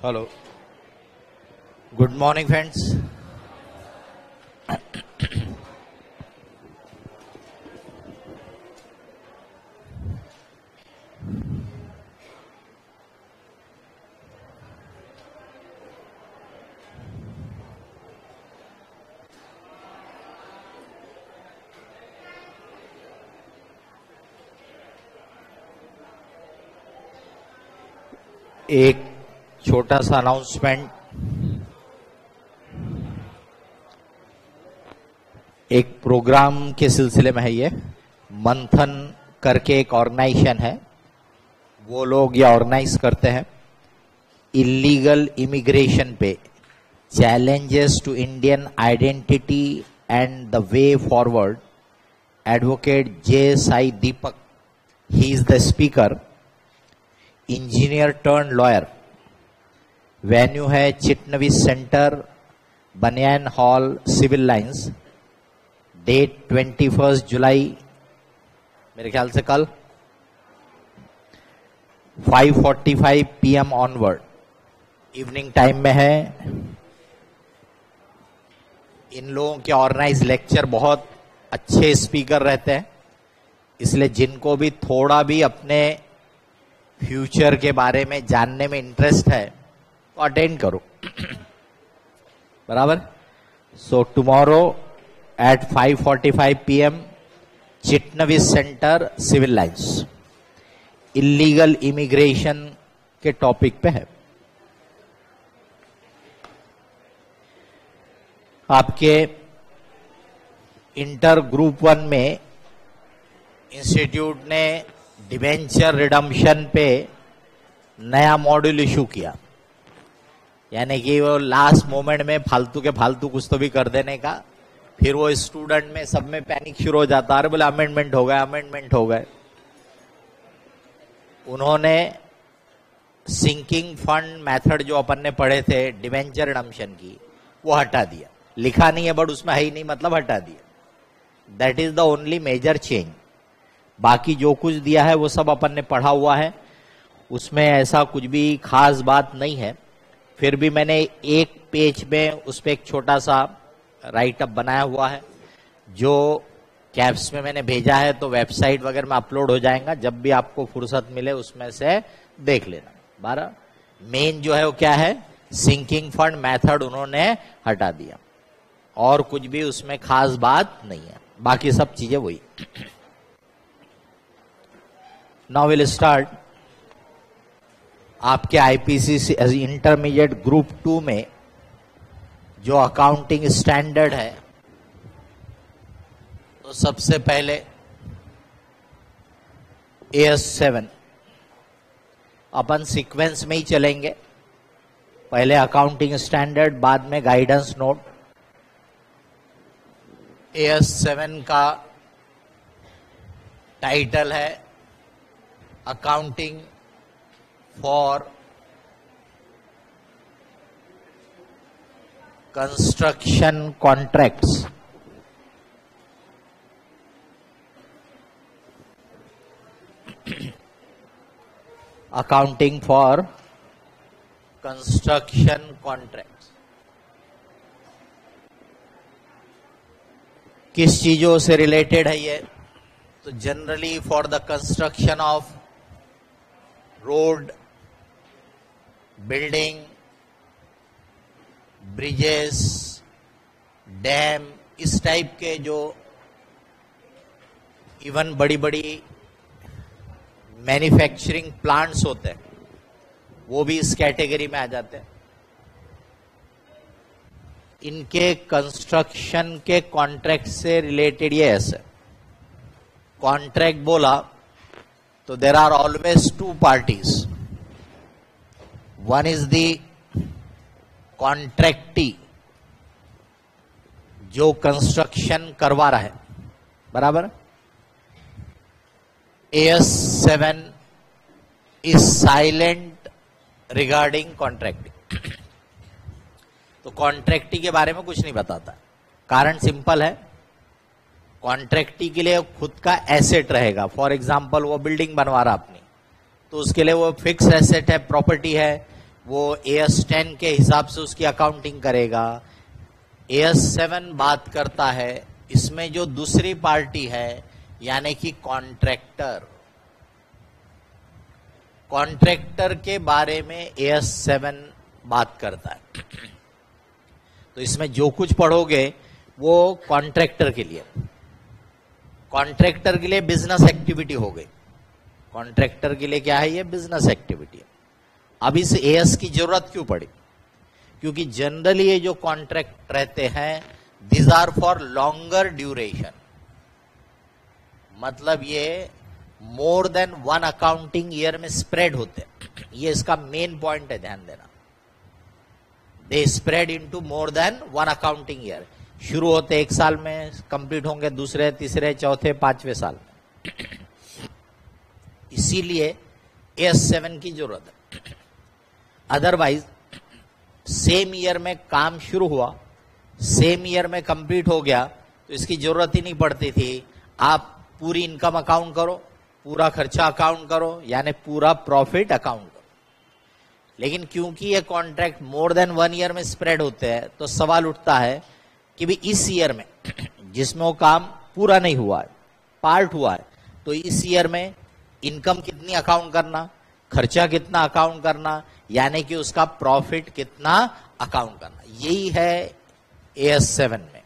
Hello. Good morning, friends. एक छोटा सा अनाउंसमेंट, एक प्रोग्राम के सिलसिले में है। ये मंथन करके एक ऑर्गेनाइजेशन है, वो लोग ये ऑर्गेनाइज करते हैं इलीगल इमिग्रेशन पे challenges to Indian identity and the way forward. Advocate J Sai Deepak, he is the speaker, engineer turn lawyer. Venue है Chitnavis centre, Baniyan hall, civil lines. Date 21 July, मेरे ख्याल से कल, 5:45 PM ऑनवर्ड इवनिंग टाइम में है। इन लोगों के ऑर्गेनाइज लेक्चर बहुत अच्छे स्पीकर रहते हैं, इसलिए जिनको भी थोड़ा भी अपने फ्यूचर के बारे में जानने में इंटरेस्ट है तो अटेंड करो। बराबर। So tomorrow at 5:45 PM, Chitnavis centre, civil lines. Illegal immigration के टॉपिक पे है। आपके इंटर ग्रुप 1 में इंस्टीट्यूट ने डिबेंचर रिडम्पशन पे नया मॉड्यूल इशू किया, यानी कि वो लास्ट मोमेंट में फालतू के फालतू कुछ तो भी कर देने का। फिर वो स्टूडेंट में सब में पैनिक शुरू हो जाता है, अरे बोले अमेंडमेंट हो गए, अमेंडमेंट हो गए। उन्होंने सिंकिंग फंड मेथड जो अपन ने पढ़े थे डिबेंचर रिडम्पशन की, वो हटा दिया। लिखा नहीं है बट उसमें है ही नहीं, मतलब हटा दिया। That is the only major change. बाकी जो कुछ दिया है वो सब अपन ने पढ़ा हुआ है, उसमें ऐसा कुछ भी खास बात नहीं है। फिर भी मैंने एक पेज में उस पर एक छोटा सा राइटअप बनाया हुआ है, जो कैप्स में मैंने भेजा है, तो वेबसाइट वगैरह में अपलोड हो जाएगा। जब भी आपको फुर्सत मिले उसमें से देख लेना। 12 मेन जो है वो क्या है, सिंकिंग फंड मेथड उन्होंने हटा दिया, और कुछ भी उसमें खास बात नहीं है, बाकी सब चीजें वही। Now will start. आपके आईपीसी इंटरमीडिएट ग्रुप 2 में जो अकाउंटिंग स्टैंडर्ड है, तो सबसे पहले AS7 अपन सीक्वेंस में ही चलेंगे। पहले अकाउंटिंग स्टैंडर्ड, बाद में गाइडेंस नोट। AS7 का टाइटल है accounting for construction contracts. Accounting for construction contracts किस चीजों से रिलेटेड है ये? तो generally for the construction of road, building, bridges, dam, इस टाइप के जो इवन बड़ी बड़ी मैन्युफैक्चरिंग प्लांट्स होते हैं, वो भी इस कैटेगरी में आ जाते हैं। इनके कंस्ट्रक्शन के कॉन्ट्रैक्ट से रिलेटेड ये ऐसे कॉन्ट्रैक्ट बोला तो there are always two parties. One is the contractee, जो कंस्ट्रक्शन करवा रहा है, बराबर। AS7 is silent regarding contracting. तो कॉन्ट्रैक्टी के बारे में कुछ नहीं बताता। कारण सिंपल है, कॉन्ट्रैक्टी के लिए खुद का एसेट रहेगा। फॉर एग्जांपल वो बिल्डिंग बनवा रहा अपनी, तो उसके लिए वो फिक्स एसेट है, प्रॉपर्टी है, वो AS10 के हिसाब से उसकी अकाउंटिंग करेगा। AS7 बात करता है, इसमें जो दूसरी पार्टी है यानी कि कॉन्ट्रैक्टर के बारे में AS7 बात करता है। तो इसमें जो कुछ पढ़ोगे वो कॉन्ट्रैक्टर के लिए बिजनेस एक्टिविटी हो गई। कॉन्ट्रैक्टर के लिए क्या है, ये बिजनेस एक्टिविटी है। अब इस AS की जरूरत क्यों पड़ी? क्योंकि जनरली ये जो कॉन्ट्रैक्ट रहते हैं this are for longer duration, मतलब ये मोर देन 1 अकाउंटिंग ईयर में स्प्रेड होते हैं। ये इसका मेन पॉइंट है, ध्यान देना। They spread into more than 1 accounting year. शुरू होते 1 साल में, कंप्लीट होंगे दूसरे, तीसरे, चौथे, 5वें साल में। इसीलिए AS7 की जरूरत है। अदरवाइज सेम ईयर में काम शुरू हुआ, सेम ईयर में कंप्लीट हो गया, तो इसकी जरूरत ही नहीं पड़ती थी। आप पूरी इनकम अकाउंट करो, पूरा खर्चा अकाउंट करो, यानी पूरा प्रॉफिट अकाउंट करो। लेकिन क्योंकि ये कॉन्ट्रैक्ट मोर देन 1 ईयर में स्प्रेड होते हैं, तो सवाल उठता है कि भी इस ईयर में जिसमें वो काम पूरा नहीं हुआ है, पार्ट हुआ है, तो इस ईयर में इनकम कितनी अकाउंट करना, खर्चा कितना अकाउंट करना, यानी कि उसका प्रॉफिट कितना अकाउंट करना। यही है AS7 में,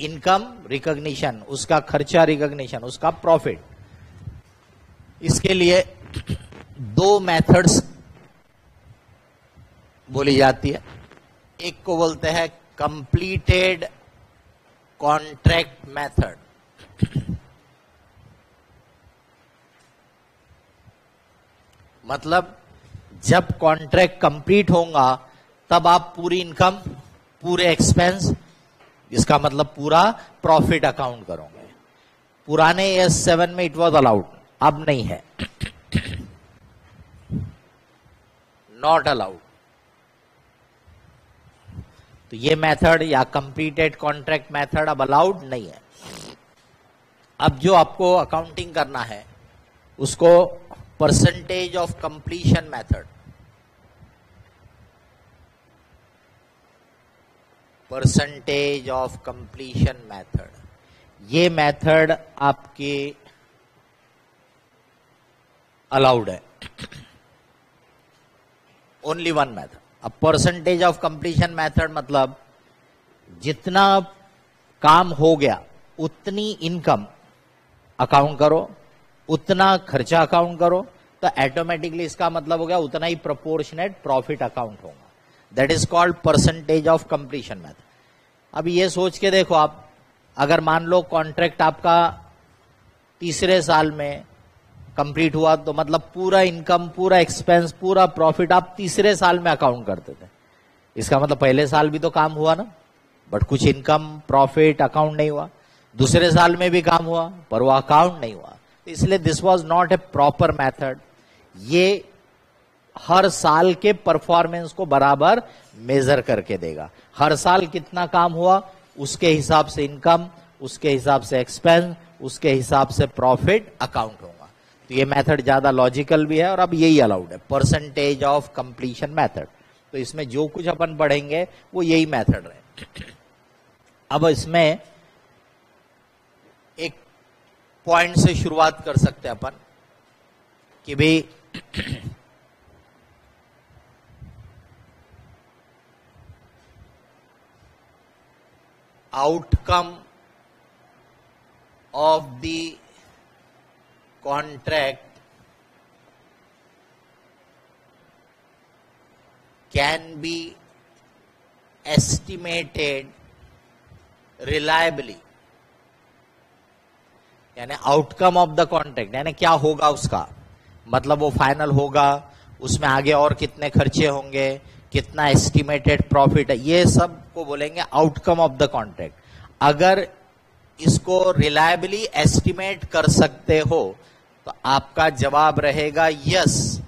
इनकम रिकॉग्निशन, उसका खर्चा रिकॉग्निशन, उसका प्रॉफिट। इसके लिए 2 मेथड्स बोली जाती है। एक को बोलते हैं कंप्लीटेड कॉन्ट्रैक्ट मेथड, मतलब जब कॉन्ट्रैक्ट कंप्लीट होगा तब आप पूरी इनकम, पूरे एक्सपेंस, इसका मतलब पूरा प्रॉफिट अकाउंट करोगे। पुराने AS7 में इट वाज अलाउड, अब नहीं है, नॉट अलाउड। तो ये मेथड या कंप्लीटेड कॉन्ट्रैक्ट मेथड अब अलाउड नहीं है। अब जो आपको अकाउंटिंग करना है उसको percentage of completion method, percentage of completion method, ये मेथड आपके अलाउड है। Only 1 method. अब परसेंटेज ऑफ कंप्लीशन मेथड मतलब जितना काम हो गया उतनी इनकम अकाउंट करो, उतना खर्चा अकाउंट करो, तो ऑटोमेटिकली इसका मतलब हो गया उतना ही प्रोपोर्शनेट प्रॉफिट अकाउंट होगा। That is called percentage of completion method. अब ये सोच के देखो, आप अगर मान लो कॉन्ट्रैक्ट आपका तीसरे साल में कंप्लीट हुआ, तो मतलब पूरा इनकम, पूरा एक्सपेंस, पूरा प्रॉफिट आप तीसरे साल में अकाउंट करते थे। इसका मतलब पहले साल भी तो काम हुआ ना, बट कुछ इनकम प्रॉफिट अकाउंट नहीं हुआ। दूसरे साल में भी काम हुआ पर वो अकाउंट नहीं हुआ, इसलिए this was not a proper method. ये हर साल के परफॉर्मेंस को बराबर मेजर करके देगा। हर साल कितना काम हुआ उसके हिसाब से इनकम, उसके हिसाब से एक्सपेंस, उसके हिसाब से प्रॉफिट अकाउंट होगा। तो ये मेथड ज्यादा लॉजिकल भी है और अब यही अलाउड है, परसेंटेज ऑफ कंप्लीशन मेथड। तो इसमें जो कुछ अपन पढ़ेंगे वो यही मेथड रहे। अब इसमें एक पॉइंट से शुरुआत कर सकते हैं अपन कि भाई outcome of the contract can be estimated reliably, यानी आउटकम ऑफ द कॉन्ट्रैक्ट यानी क्या होगा उसका, मतलब वो फाइनल होगा, उसमें आगे और कितने खर्चे होंगे, कितना एस्टिमेटेड प्रॉफिट है, ये सब को बोलेंगे आउटकम ऑफ द कॉन्ट्रैक्ट। अगर इसको रिलायबली एस्टिमेट कर सकते हो तो आपका जवाब रहेगा यस।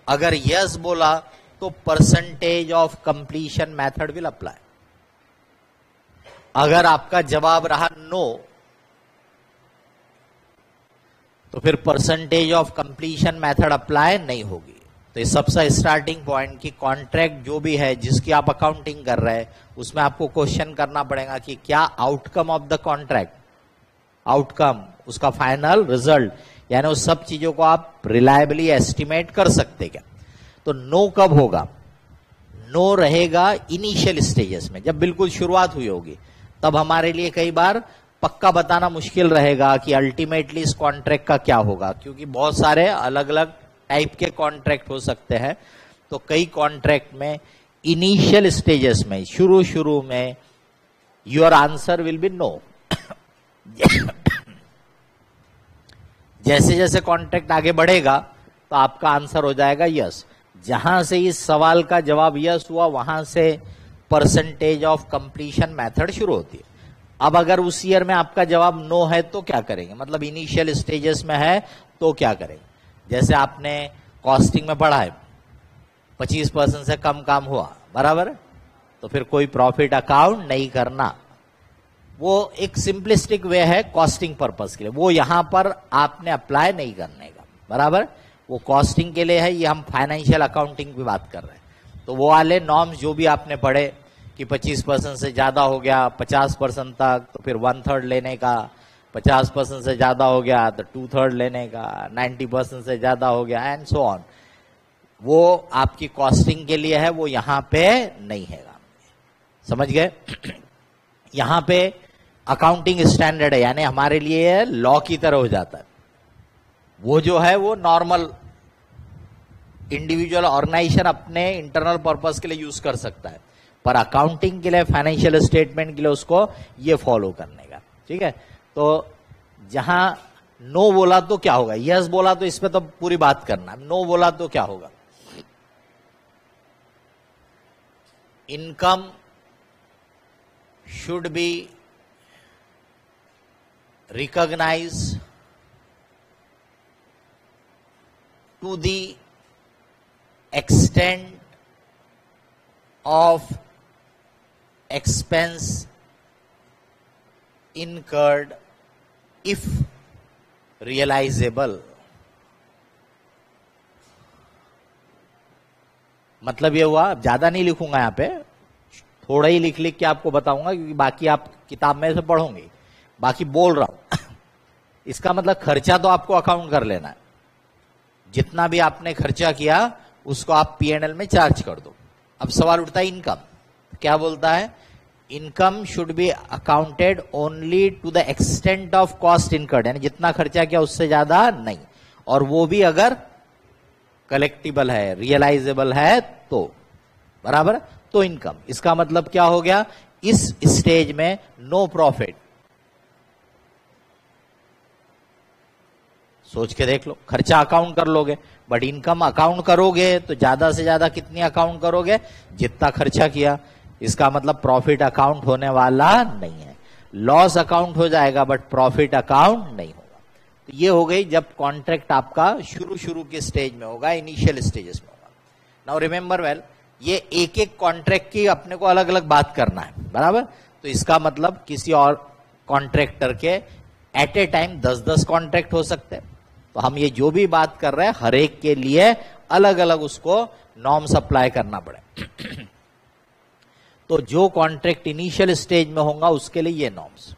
अगर यस बोला तो percentage of completion method will apply. अगर आपका जवाब रहा नो तो फिर percentage of completion method apply नहीं होगी। तो ये सबसे स्टार्टिंग पॉइंट कि कॉन्ट्रैक्ट जो भी है जिसकी आप अकाउंटिंग कर रहे हैं उसमें आपको क्वेश्चन करना पड़ेगा कि क्या outcome of the contract, outcome उसका फाइनल रिजल्ट, यानी उस सब चीजों को आप रिलायबली एस्टिमेट कर सकते क्या। तो नो कब होगा, नो रहेगा इनिशियल स्टेजेस में, जब बिल्कुल शुरुआत हुई होगी, तब हमारे लिए कई बार पक्का बताना मुश्किल रहेगा कि अल्टीमेटली इस कॉन्ट्रैक्ट का क्या होगा, क्योंकि बहुत सारे अलग अलग टाइप के कॉन्ट्रैक्ट हो सकते हैं। तो कई कॉन्ट्रैक्ट में इनिशियल स्टेजेस में, शुरू में your answer will be no. जैसे जैसे कॉन्ट्रैक्ट आगे बढ़ेगा तो आपका आंसर हो जाएगा यस। जहां से इस सवाल का जवाब यस हुआ वहां से परसेंटेज ऑफ कंप्लीशन मेथड शुरू होती है। अब अगर उस ईयर में आपका जवाब नो है तो क्या करेंगे, मतलब इनिशियल स्टेजेस में है तो क्या करेंगे। जैसे आपने कॉस्टिंग में पढ़ा है 25% से कम काम हुआ, बराबर, तो फिर कोई प्रॉफिट अकाउंट नहीं करना। वो एक सिंपलिस्टिक वे है कॉस्टिंग पर्पस के लिए, वो यहां पर आपने अप्लाई नहीं करने का, बराबर। वो कॉस्टिंग के लिए है, ये हम फाइनेंशियल अकाउंटिंग की बात कर रहे हैं। तो वो वाले नॉर्म्स जो भी आपने पढ़े कि 25% से ज्यादा हो गया 50% तक तो फिर 1/3 लेने का, 50% से ज्यादा हो गया तो 2/3 लेने का, 90% से ज्यादा हो गया एंड सो ऑन, वो आपकी कॉस्टिंग के लिए है, वो यहां पे नहीं है। समझ गए। यहां पे अकाउंटिंग स्टैंडर्ड है, यानी हमारे लिए लॉ की तरह हो जाता है। वो जो है वो नॉर्मल इंडिविजुअल ऑर्गेनाइजेशन अपने इंटरनल पर्पस के लिए यूज कर सकता है, पर अकाउंटिंग के लिए, फाइनेंशियल स्टेटमेंट के लिए उसको ये फॉलो करने का, ठीक है। तो जहां नो बोला तो क्या होगा, यस बोला तो इस पे तो पूरी बात करना, नो बोला तो क्या होगा। Income should be recognized to the extent of expense incurred if realizable। मतलब ये हुआ, ज्यादा नहीं लिखूंगा यहां पे, थोड़ा ही लिख लिख के आपको बताऊंगा क्योंकि बाकी आप किताब में से पढ़ोगे, बाकी बोल रहा हूं। इसका मतलब खर्चा तो आपको अकाउंट कर लेना है, जितना भी आपने खर्चा किया उसको आप P&L में चार्ज कर दो। अब सवाल उठता है इनकम, क्या बोलता है, income should be accounted only to the extent of cost incurred, यानी जितना खर्चा किया उससे ज्यादा नहीं, और वो भी अगर कलेक्टिबल है, रियलाइजेबल है तो, बराबर। तो इनकम, इसका मतलब क्या हो गया, इस स्टेज में नो प्रॉफिट। सोच के देख लो, खर्चा अकाउंट कर लोगे बट इनकम अकाउंट करोगे तो ज्यादा से ज्यादा कितनी अकाउंट करोगे, जितना खर्चा किया। इसका मतलब प्रॉफिट अकाउंट होने वाला नहीं है, लॉस अकाउंट हो जाएगा बट प्रॉफिट अकाउंट नहीं होगा। तो ये हो गई जब कॉन्ट्रैक्ट आपका शुरू के स्टेज में होगा, इनिशियल स्टेजेस में होगा। नाउ रिमेंबर वेल, ये एक एक कॉन्ट्रैक्ट की अपने को अलग अलग बात करना है, बराबर। तो इसका मतलब किसी और कॉन्ट्रैक्टर के एट ए टाइम 10-10 कॉन्ट्रैक्ट हो सकते हैं। तो हम ये जो भी बात कर रहे हैं हर एक के लिए अलग अलग उसको नॉर्म्स अप्लाई करना पड़े। तो जो कॉन्ट्रैक्ट इनिशियल स्टेज में होगा उसके लिए ये नॉर्म्स।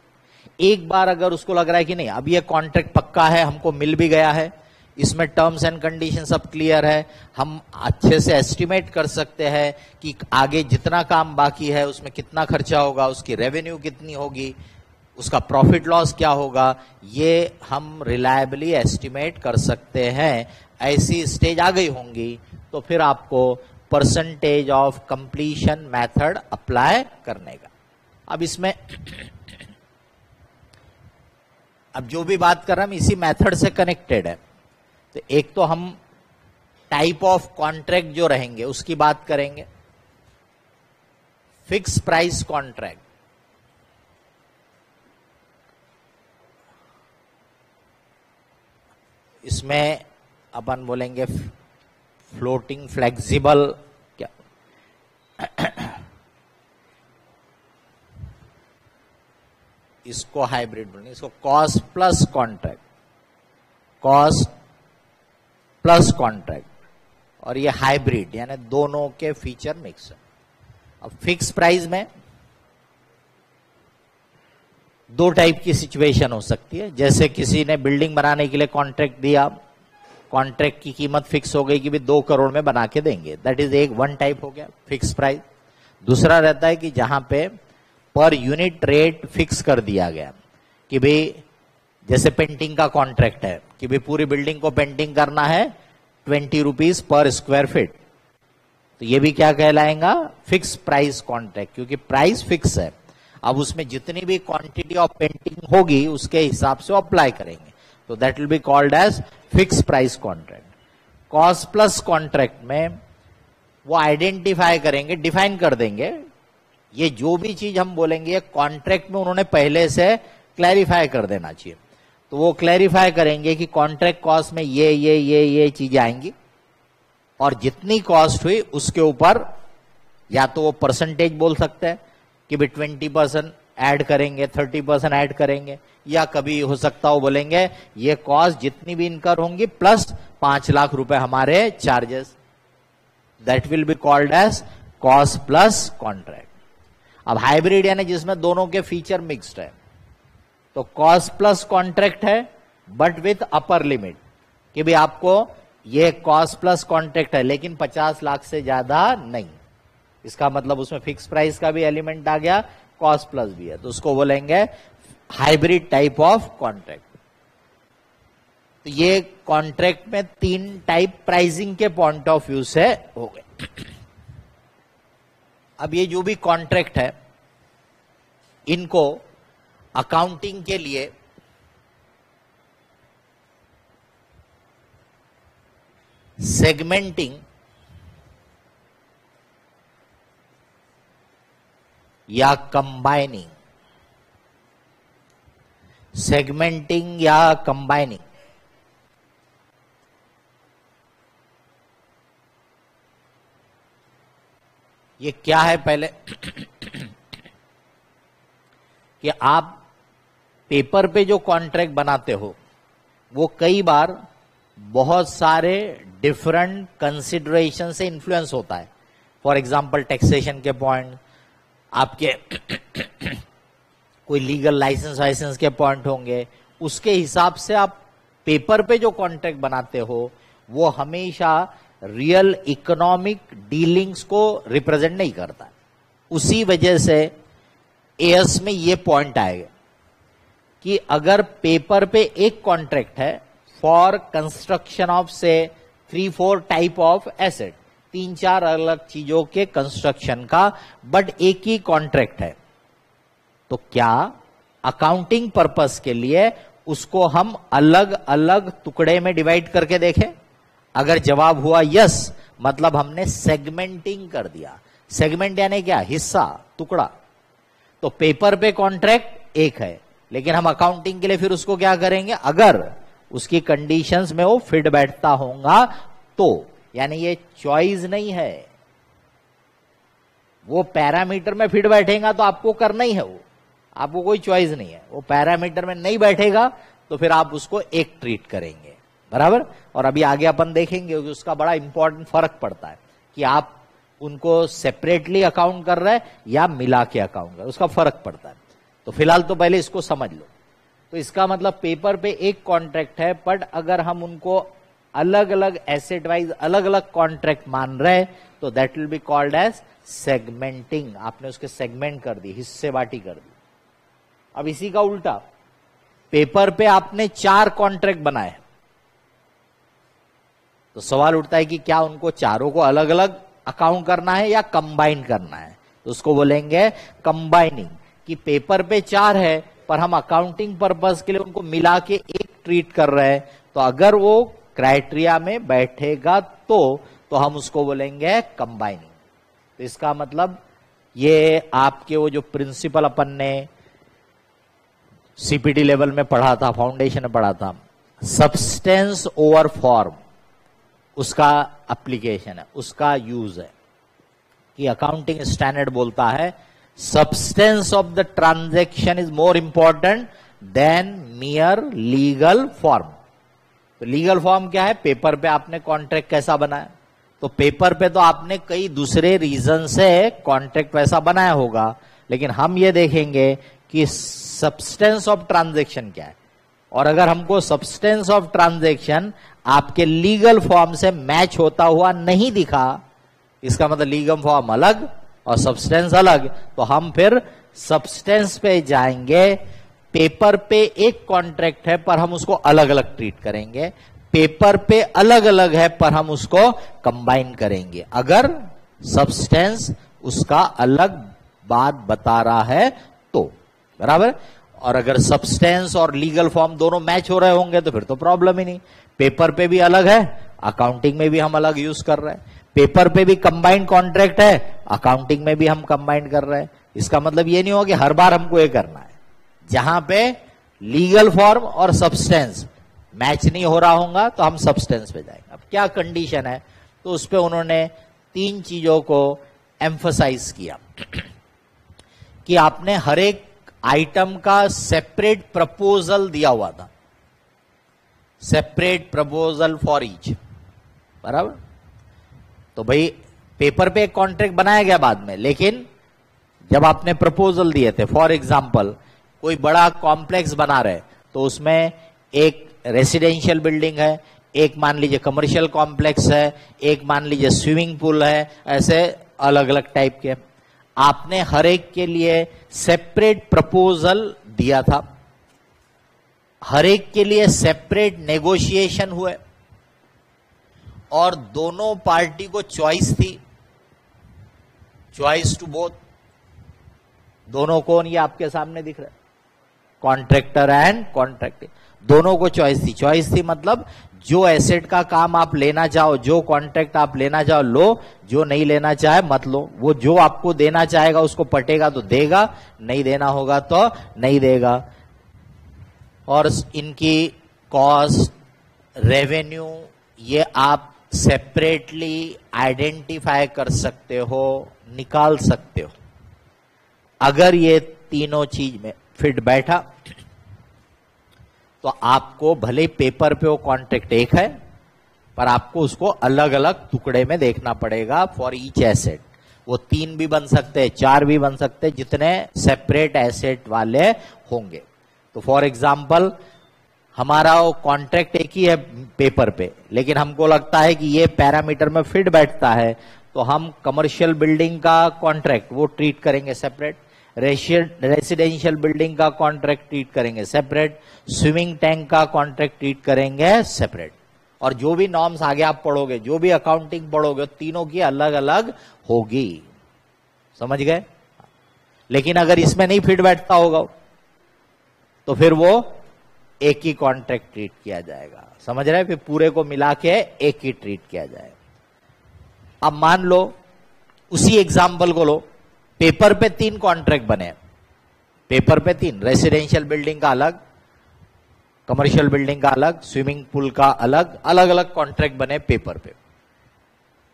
एक बार अगर उसको लग रहा है कि नहीं अब ये कॉन्ट्रैक्ट पक्का है, हमको मिल भी गया है, इसमें टर्म्स एंड कंडीशन सब क्लियर है, हम अच्छे से एस्टिमेट कर सकते हैं कि आगे जितना काम बाकी है उसमें कितना खर्चा होगा, उसकी रेवेन्यू कितनी होगी, उसका प्रॉफिट लॉस क्या होगा, ये हम रिलायबली एस्टिमेट कर सकते हैं। ऐसी स्टेज आ गई होंगी तो फिर आपको percentage of completion method apply करने का। अब इसमें अब जो भी बात कर रहे हैं हम इसी मेथड से कनेक्टेड है। तो एक तो हम टाइप ऑफ कॉन्ट्रैक्ट जो रहेंगे उसकी बात करेंगे। फिक्स प्राइस कॉन्ट्रैक्ट, इसमें अपन बोलेंगे फ्लोटिंग फ्लेक्सिबल, क्या इसको हाइब्रिड बोलेंगे, इसको cost plus contract, cost plus contract, और ये हाइब्रिड, यानी दोनों के फीचर मिक्स है। अब फिक्स प्राइस में दो टाइप की सिचुएशन हो सकती है। जैसे किसी ने बिल्डिंग बनाने के लिए कॉन्ट्रैक्ट दिया, कॉन्ट्रैक्ट की कीमत फिक्स हो गई कि भी 2 करोड़ में बना के देंगे, दैट इज एक वन टाइप हो गया फिक्स प्राइस। दूसरा रहता है कि जहां पे पर यूनिट रेट फिक्स कर दिया गया कि भाई जैसे पेंटिंग का कॉन्ट्रैक्ट है कि भाई पूरी बिल्डिंग को पेंटिंग करना है 20 रुपीज पर स्क्वायर फीट, तो ये भी क्या कहलाएगा, फिक्स प्राइस कॉन्ट्रैक्ट, क्योंकि प्राइस फिक्स है। अब उसमें जितनी भी क्वांटिटी ऑफ पेंटिंग होगी उसके हिसाब से अप्लाई करेंगे, तो that will be called as fix price contract. Cost plus contract में वो आइडेंटिफाई करेंगे, डिफाइन कर देंगे, ये जो भी चीज हम बोलेंगे कॉन्ट्रैक्ट में उन्होंने पहले से क्लैरिफाई कर देना चाहिए। तो वो क्लैरिफाई करेंगे कि कॉन्ट्रैक्ट कॉस्ट में ये चीजें आएंगी, और जितनी कॉस्ट हुई उसके ऊपर या तो वो परसेंटेज बोल सकते हैं कि भी 20% ऐड करेंगे, 30% ऐड करेंगे, या कभी हो सकता हो बोलेंगे ये कॉस्ट जितनी भी इनकर होंगी प्लस 5 लाख रुपए हमारे charges, that will be called as cost plus contract. अब हाइब्रिड यानी जिसमें दोनों के फीचर मिक्स्ड है, तो कॉस्ट प्लस कॉन्ट्रैक्ट है बट विथ अपर लिमिट कि भी आपको ये कॉस्ट प्लस कॉन्ट्रैक्ट है लेकिन 50 लाख से ज्यादा नहीं। इसका मतलब उसमें फिक्स प्राइस का भी एलिमेंट आ गया, कॉस्ट प्लस भी है, तो उसको बोलेंगे हाइब्रिड टाइप ऑफ कॉन्ट्रैक्ट। तो ये कॉन्ट्रैक्ट में 3 टाइप प्राइसिंग के पॉइंट ऑफ व्यू से हो गए। अब ये जो भी कॉन्ट्रैक्ट है इनको अकाउंटिंग के लिए सेगमेंटिंग या कंबाइनिंग, सेगमेंटिंग या कंबाइनिंग, ये क्या है पहले कि आप पेपर पे जो कॉन्ट्रैक्ट बनाते हो वो कई बार बहुत सारे डिफरेंट कंसिडरेशन से इन्फ्लुएंस होता है। फॉर एग्जांपल टैक्सेशन के पॉइंट, आपके कोई लीगल लाइसेंस के पॉइंट होंगे, उसके हिसाब से आप पेपर पे जो कॉन्ट्रैक्ट बनाते हो वो हमेशा रियल इकोनॉमिक डीलिंग्स को रिप्रेजेंट नहीं करता। उसी वजह से एएस में ये पॉइंट आएगा कि अगर पेपर पे एक कॉन्ट्रैक्ट है फॉर कंस्ट्रक्शन ऑफ से 3-4 टाइप ऑफ एसेट, 3-4 अलग चीजों के कंस्ट्रक्शन का, बट एक ही कॉन्ट्रैक्ट है, तो क्या अकाउंटिंग पर्पस के लिए उसको हम अलग अलग टुकड़े में डिवाइड करके देखें? अगर जवाब हुआ यस, मतलब हमने सेगमेंटिंग कर दिया। सेगमेंट यानी क्या, हिस्सा, टुकड़ा। तो पेपर पे कॉन्ट्रैक्ट एक है लेकिन हम अकाउंटिंग के लिए फिर उसको क्या करेंगे, अगर उसकी कंडीशंस में वो फिट बैठता होगा तो, यानी ये चॉइस नहीं है, वो पैरामीटर में फिट बैठेगा तो आपको करना ही है, वो आपको कोई चॉइस नहीं है। वो पैरामीटर में नहीं बैठेगा तो फिर आप उसको एक ट्रीट करेंगे, बराबर। और अभी आगे अपन देखेंगे कि उसका बड़ा इंपॉर्टेंट फर्क पड़ता है कि आप उनको सेपरेटली अकाउंट कर रहे हैं या मिला के अकाउंट कर रहे हैं, उसका फर्क पड़ता है। तो फिलहाल तो पहले इसको समझ लो। तो इसका मतलब पेपर पे एक कॉन्ट्रैक्ट है, बट अगर हम उनको अलग अलग एसेट वाइज अलग अलग कॉन्ट्रैक्ट मान रहे तो that will be called as segmenting. आपने उसके सेगमेंट कर दी, हिस्से बाटी कर दी। अब इसी का उल्टा, पेपर पे आपने 4 कॉन्ट्रैक्ट बनाए, तो सवाल उठता है कि क्या उनको चारों को अलग अलग अकाउंट करना है या कंबाइन करना है? तो उसको बोलेंगे कंबाइनिंग, कि पेपर पे 4 है पर हम अकाउंटिंग पर्पस के लिए उनको मिला के एक ट्रीट कर रहे हैं, तो अगर वो क्राइटेरिया में बैठेगा तो हम उसको बोलेंगे कंबाइनिंग। तो इसका मतलब ये आपके वो जो प्रिंसिपल अपन ने सीपीटी लेवल में पढ़ा था, फाउंडेशन में पढ़ा था, सब्सटेंस ओवर फॉर्म, उसका एप्लीकेशन है, उसका यूज है कि अकाउंटिंग स्टैंडर्ड बोलता है substance of the transaction is more important than mere legal form. तो लीगल फॉर्म क्या है, पेपर पे आपने कॉन्ट्रैक्ट कैसा बनाया, तो पेपर पे तो आपने कई दूसरे रीजन से कॉन्ट्रैक्ट वैसा बनाया होगा, लेकिन हम ये देखेंगे कि सब्सटेंस ऑफ ट्रांजैक्शन क्या है। और अगर हमको सब्सटेंस ऑफ ट्रांजैक्शन आपके लीगल फॉर्म से मैच होता हुआ नहीं दिखा, इसका मतलब लीगल फॉर्म अलग और सब्सटेंस अलग, तो हम फिर सब्सटेंस पे जाएंगे। पेपर पे एक कॉन्ट्रैक्ट है पर हम उसको अलग अलग ट्रीट करेंगे, पेपर पे अलग अलग है पर हम उसको कंबाइन करेंगे अगर सब्सटेंस उसका अलग बात बता रहा है तो, बराबर। और अगर सब्सटेंस और लीगल फॉर्म दोनों मैच हो रहे होंगे तो फिर तो प्रॉब्लम ही नहीं। पेपर पे भी अलग है, अकाउंटिंग में भी हम अलग यूज कर रहे हैं, पेपर पे भी कंबाइंड कॉन्ट्रैक्ट है, अकाउंटिंग में भी हम कंबाइंड कर रहे हैं। इसका मतलब ये नहीं हो कि हर बार हमको ये करना है। जहां पे लीगल फॉर्म और सब्सटेंस मैच नहीं हो रहा होगा तो हम सब्सटेंस पे जाएंगे। अब क्या कंडीशन है, तो उस पे उन्होंने 3 चीजों को एम्फसाइज किया कि आपने हर एक आइटम का सेपरेट प्रपोजल दिया हुआ था, सेपरेट प्रपोजल फॉर ईच, बराबर। तो भाई पेपर पे एक कॉन्ट्रैक्ट बनाया गया बाद में, लेकिन जब आपने प्रपोजल दिए थे, फॉर एग्जांपल कोई बड़ा कॉम्प्लेक्स बना रहे तो उसमें एक रेसिडेंशियल बिल्डिंग है, एक मान लीजिए कमर्शियल कॉम्प्लेक्स है, एक मान लीजिए स्विमिंग पूल है, ऐसे अलग अलग टाइप के आपने हर एक के लिए सेपरेट प्रपोजल दिया था, हर एक के लिए सेपरेट नेगोशिएशन हुए और दोनों पार्टी को चॉइस थी, चॉइस टू बोथ। दोनों कौन, ये आपके सामने दिख रहा है, कॉन्ट्रैक्टर एंड कॉन्ट्रैक्टर, दोनों को चॉइस थी। चॉइस थी मतलब जो एसेट का काम आप लेना चाहो, जो कॉन्ट्रैक्ट आप लेना चाहो लो, जो नहीं लेना चाहे मत लो। वो जो आपको देना चाहेगा उसको पटेगा तो देगा, नहीं देना होगा तो नहीं देगा। और इनकी कॉस्ट, रेवेन्यू, ये आप सेपरेटली आइडेंटिफाई कर सकते हो, निकाल सकते हो। अगर ये तीनों चीज में फिट बैठा तो आपको भले पेपर पे वो कॉन्ट्रैक्ट एक है पर आपको उसको अलग अलग टुकड़े में देखना पड़ेगा फॉर ईच एसेट। वो 3 भी बन सकते हैं, 4 भी बन सकते हैं, जितने सेपरेट एसेट वाले होंगे। तो फॉर एग्जांपल हमारा वो कॉन्ट्रैक्ट एक ही है पेपर पे, लेकिन हमको लगता है कि ये पैरामीटर में फिट बैठता है, तो हम कमर्शियल बिल्डिंग का कॉन्ट्रैक्ट वो ट्रीट करेंगे सेपरेट, रेसिडेंशियल बिल्डिंग का कॉन्ट्रैक्ट ट्रीट करेंगे सेपरेट, स्विमिंग टैंक का कॉन्ट्रैक्ट ट्रीट करेंगे सेपरेट। और जो भी नॉर्म्स आगे आप पढ़ोगे, जो भी अकाउंटिंग पढ़ोगे, तीनों की अलग अलग होगी, समझ गए। लेकिन अगर इसमें नहीं फिट बैठता होगा तो फिर वो एक ही कॉन्ट्रैक्ट ट्रीट किया जाएगा, समझ रहे हैं। फिर पूरे को मिला के एक ही ट्रीट किया जाएगा। अब मान लो उसी एग्जाम्पल को लो, पेपर पे 3 कॉन्ट्रैक्ट बने, पेपर पे 3, रेसिडेंशियल बिल्डिंग का अलग, कमर्शियल बिल्डिंग का अलग, स्विमिंग पूल का अलग, अलग अलग कॉन्ट्रैक्ट बने पेपर पे।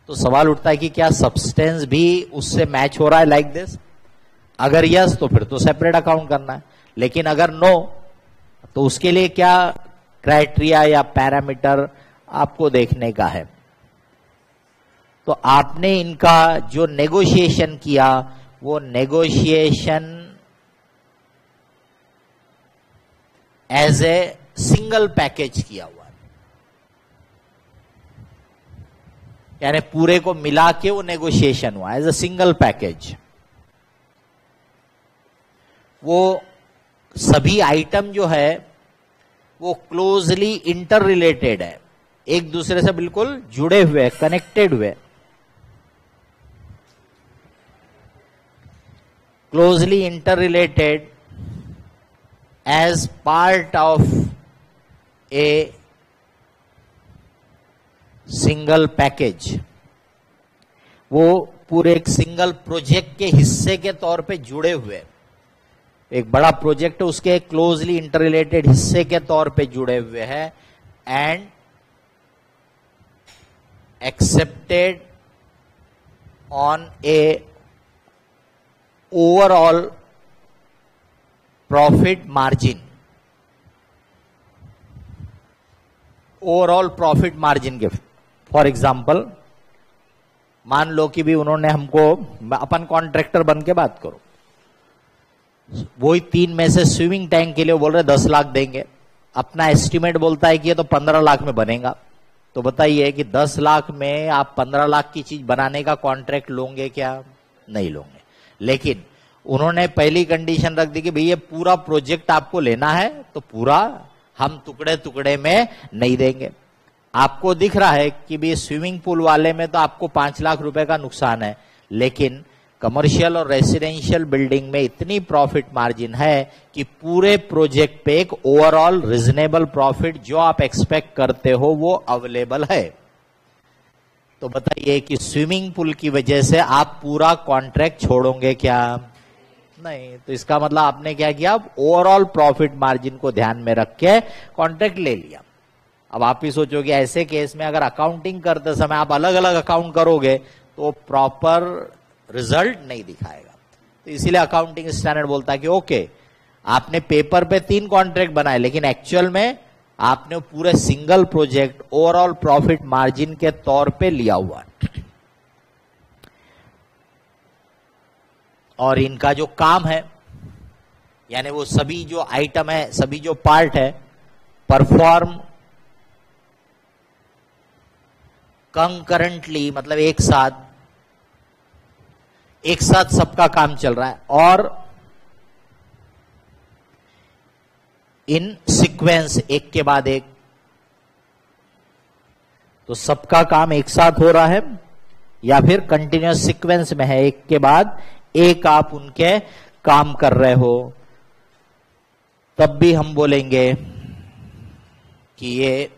तो सवाल उठता है कि क्या सब्सटेंस भी उससे मैच हो रहा है लाइक दिस? अगर यस तो फिर तो सेपरेट अकाउंट करना है, लेकिन अगर नो तो उसके लिए क्या क्राइटेरिया या पैरामीटर आपको देखने का है। तो आपने इनका जो नेगोशिएशन किया वो negotiation as a single package किया हुआ है, यानी पूरे को मिला के वो नेगोशिएशन हुआ एज ए सिंगल पैकेज। वो सभी आइटम जो है वो क्लोजली इंटर रिलेटेड है, एक दूसरे से बिल्कुल जुड़े हुए, कनेक्टेड हुए, closely interrelated as part of a single package। वो पूरे एक सिंगल प्रोजेक्ट के हिस्से के तौर पे जुड़े हुए, एक बड़ा प्रोजेक्ट है उसके क्लोजली इंटररिलेटेड हिस्से के तौर पे जुड़े हुए हैं, and accepted on A overall profit margin, overall profit margin के। फॉर एग्जाम्पल मान लो कि भी उन्होंने हमको, अपन कॉन्ट्रैक्टर बन के बात करो, वही 3 में से स्विमिंग टैंक के लिए बोल रहे 10 लाख देंगे, अपना एस्टिमेट बोलता है कि ये तो 15 लाख में बनेगा। तो बताइए कि 10 लाख में आप 15 लाख की चीज बनाने का कॉन्ट्रैक्ट लोगे क्या? नहीं लोगे। लेकिन उन्होंने पहली कंडीशन रख दी कि भैया पूरा प्रोजेक्ट आपको लेना है तो पूरा हम टुकड़े टुकड़े में नहीं देंगे। आपको दिख रहा है कि भी स्विमिंग पूल वाले में तो आपको 5 लाख रुपए का नुकसान है, लेकिन कमर्शियल और रेसिडेंशियल बिल्डिंग में इतनी प्रॉफिट मार्जिन है कि पूरे प्रोजेक्ट पे एक ओवरऑल रीजनेबल प्रॉफिट जो आप एक्सपेक्ट करते हो वो अवेलेबल है। तो बताइए कि स्विमिंग पूल की वजह से आप पूरा कॉन्ट्रैक्ट छोड़ोगे क्या? नहीं। तो इसका मतलब आपने क्या किया, ओवरऑल प्रॉफिट मार्जिन को ध्यान में रख के कॉन्ट्रैक्ट ले लिया। अब आप ही सोचोगे ऐसे केस में अगर अकाउंटिंग करते समय आप अलग अलग अकाउंट करोगे तो प्रॉपर रिजल्ट नहीं दिखाएगा। तो इसीलिए अकाउंटिंग स्टैंडर्ड बोलता है कि ओके, आपने पेपर पे 3 कॉन्ट्रैक्ट बनाए, लेकिन एक्चुअल में आपने पूरे single project overall profit margin के तौर पे लिया हुआ है। और इनका जो काम है, यानी वो सभी जो आइटम है, सभी जो पार्ट है, परफॉर्म कंकरेंटली, मतलब एक साथ सबका काम चल रहा है, और इन सीक्वेंस एक के बाद एक। तो सबका काम एक साथ हो रहा है या फिर कंटिन्यूअस सीक्वेंस में है, एक के बाद एक आप उनके काम कर रहे हो, तब भी हम बोलेंगे कि ये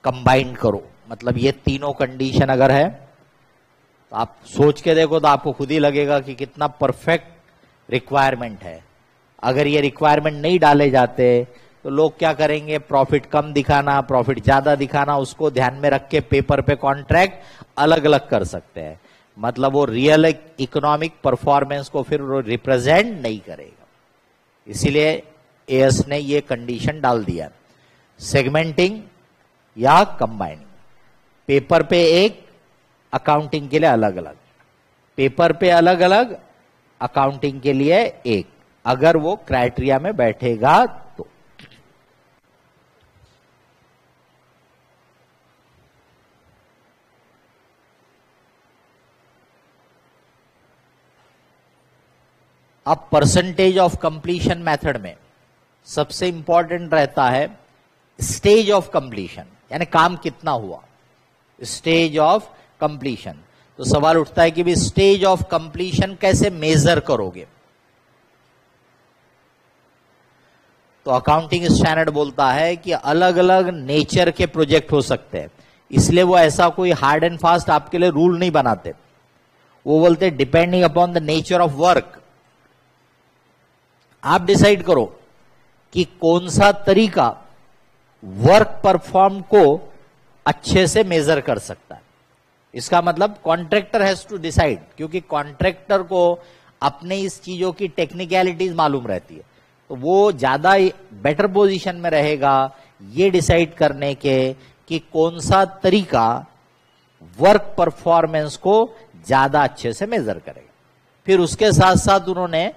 कंबाइन करो। मतलब ये तीनों कंडीशन अगर है तो आप सोच के देखो तो आपको खुद ही लगेगा कि कितना परफेक्ट रिक्वायरमेंट है। अगर ये रिक्वायरमेंट नहीं डाले जाते तो लोग क्या करेंगे, प्रॉफिट कम दिखाना, प्रॉफिट ज्यादा दिखाना, उसको ध्यान में रख के पेपर पे कॉन्ट्रैक्ट अलग अलग कर सकते हैं। मतलब वो रियल इकोनॉमिक परफॉर्मेंस को फिर रिप्रेजेंट नहीं करेगा। इसीलिए एएस ने ये कंडीशन डाल दिया, सेगमेंटिंग या कंबाइनिंग। पेपर पे एक, अकाउंटिंग के लिए अलग अलग, पेपर पे अलग अलग, अकाउंटिंग के लिए एक, अगर वो क्राइटेरिया में बैठेगा तो। अब परसेंटेज ऑफ कंप्लीशन मेथड में सबसे इंपॉर्टेंट रहता है स्टेज ऑफ कंप्लीशन, यानी काम कितना हुआ, स्टेज ऑफ कंप्लीशन। तो सवाल उठता है कि भी स्टेज ऑफ कंप्लीशन कैसे मेजर करोगे? तो अकाउंटिंग स्टैंडर्ड बोलता है कि अलग अलग नेचर के प्रोजेक्ट हो सकते हैं, इसलिए वो ऐसा कोई हार्ड एंड फास्ट आपके लिए रूल नहीं बनाते। वो बोलते depending upon the nature of work आप डिसाइड करो कि कौन सा तरीका वर्क परफॉर्म को अच्छे से मेजर कर सकता है। इसका मतलब कॉन्ट्रैक्टर हैज टू डिसाइड, क्योंकि कॉन्ट्रैक्टर को अपने इस चीजों की टेक्निकलिटीज मालूम रहती है, तो वो ज्यादा बेटर पोजीशन में रहेगा ये डिसाइड करने के कि कौन सा तरीका वर्क परफॉर्मेंस को ज्यादा अच्छे से मेजर करेगा। फिर उसके साथ साथ उन्होंने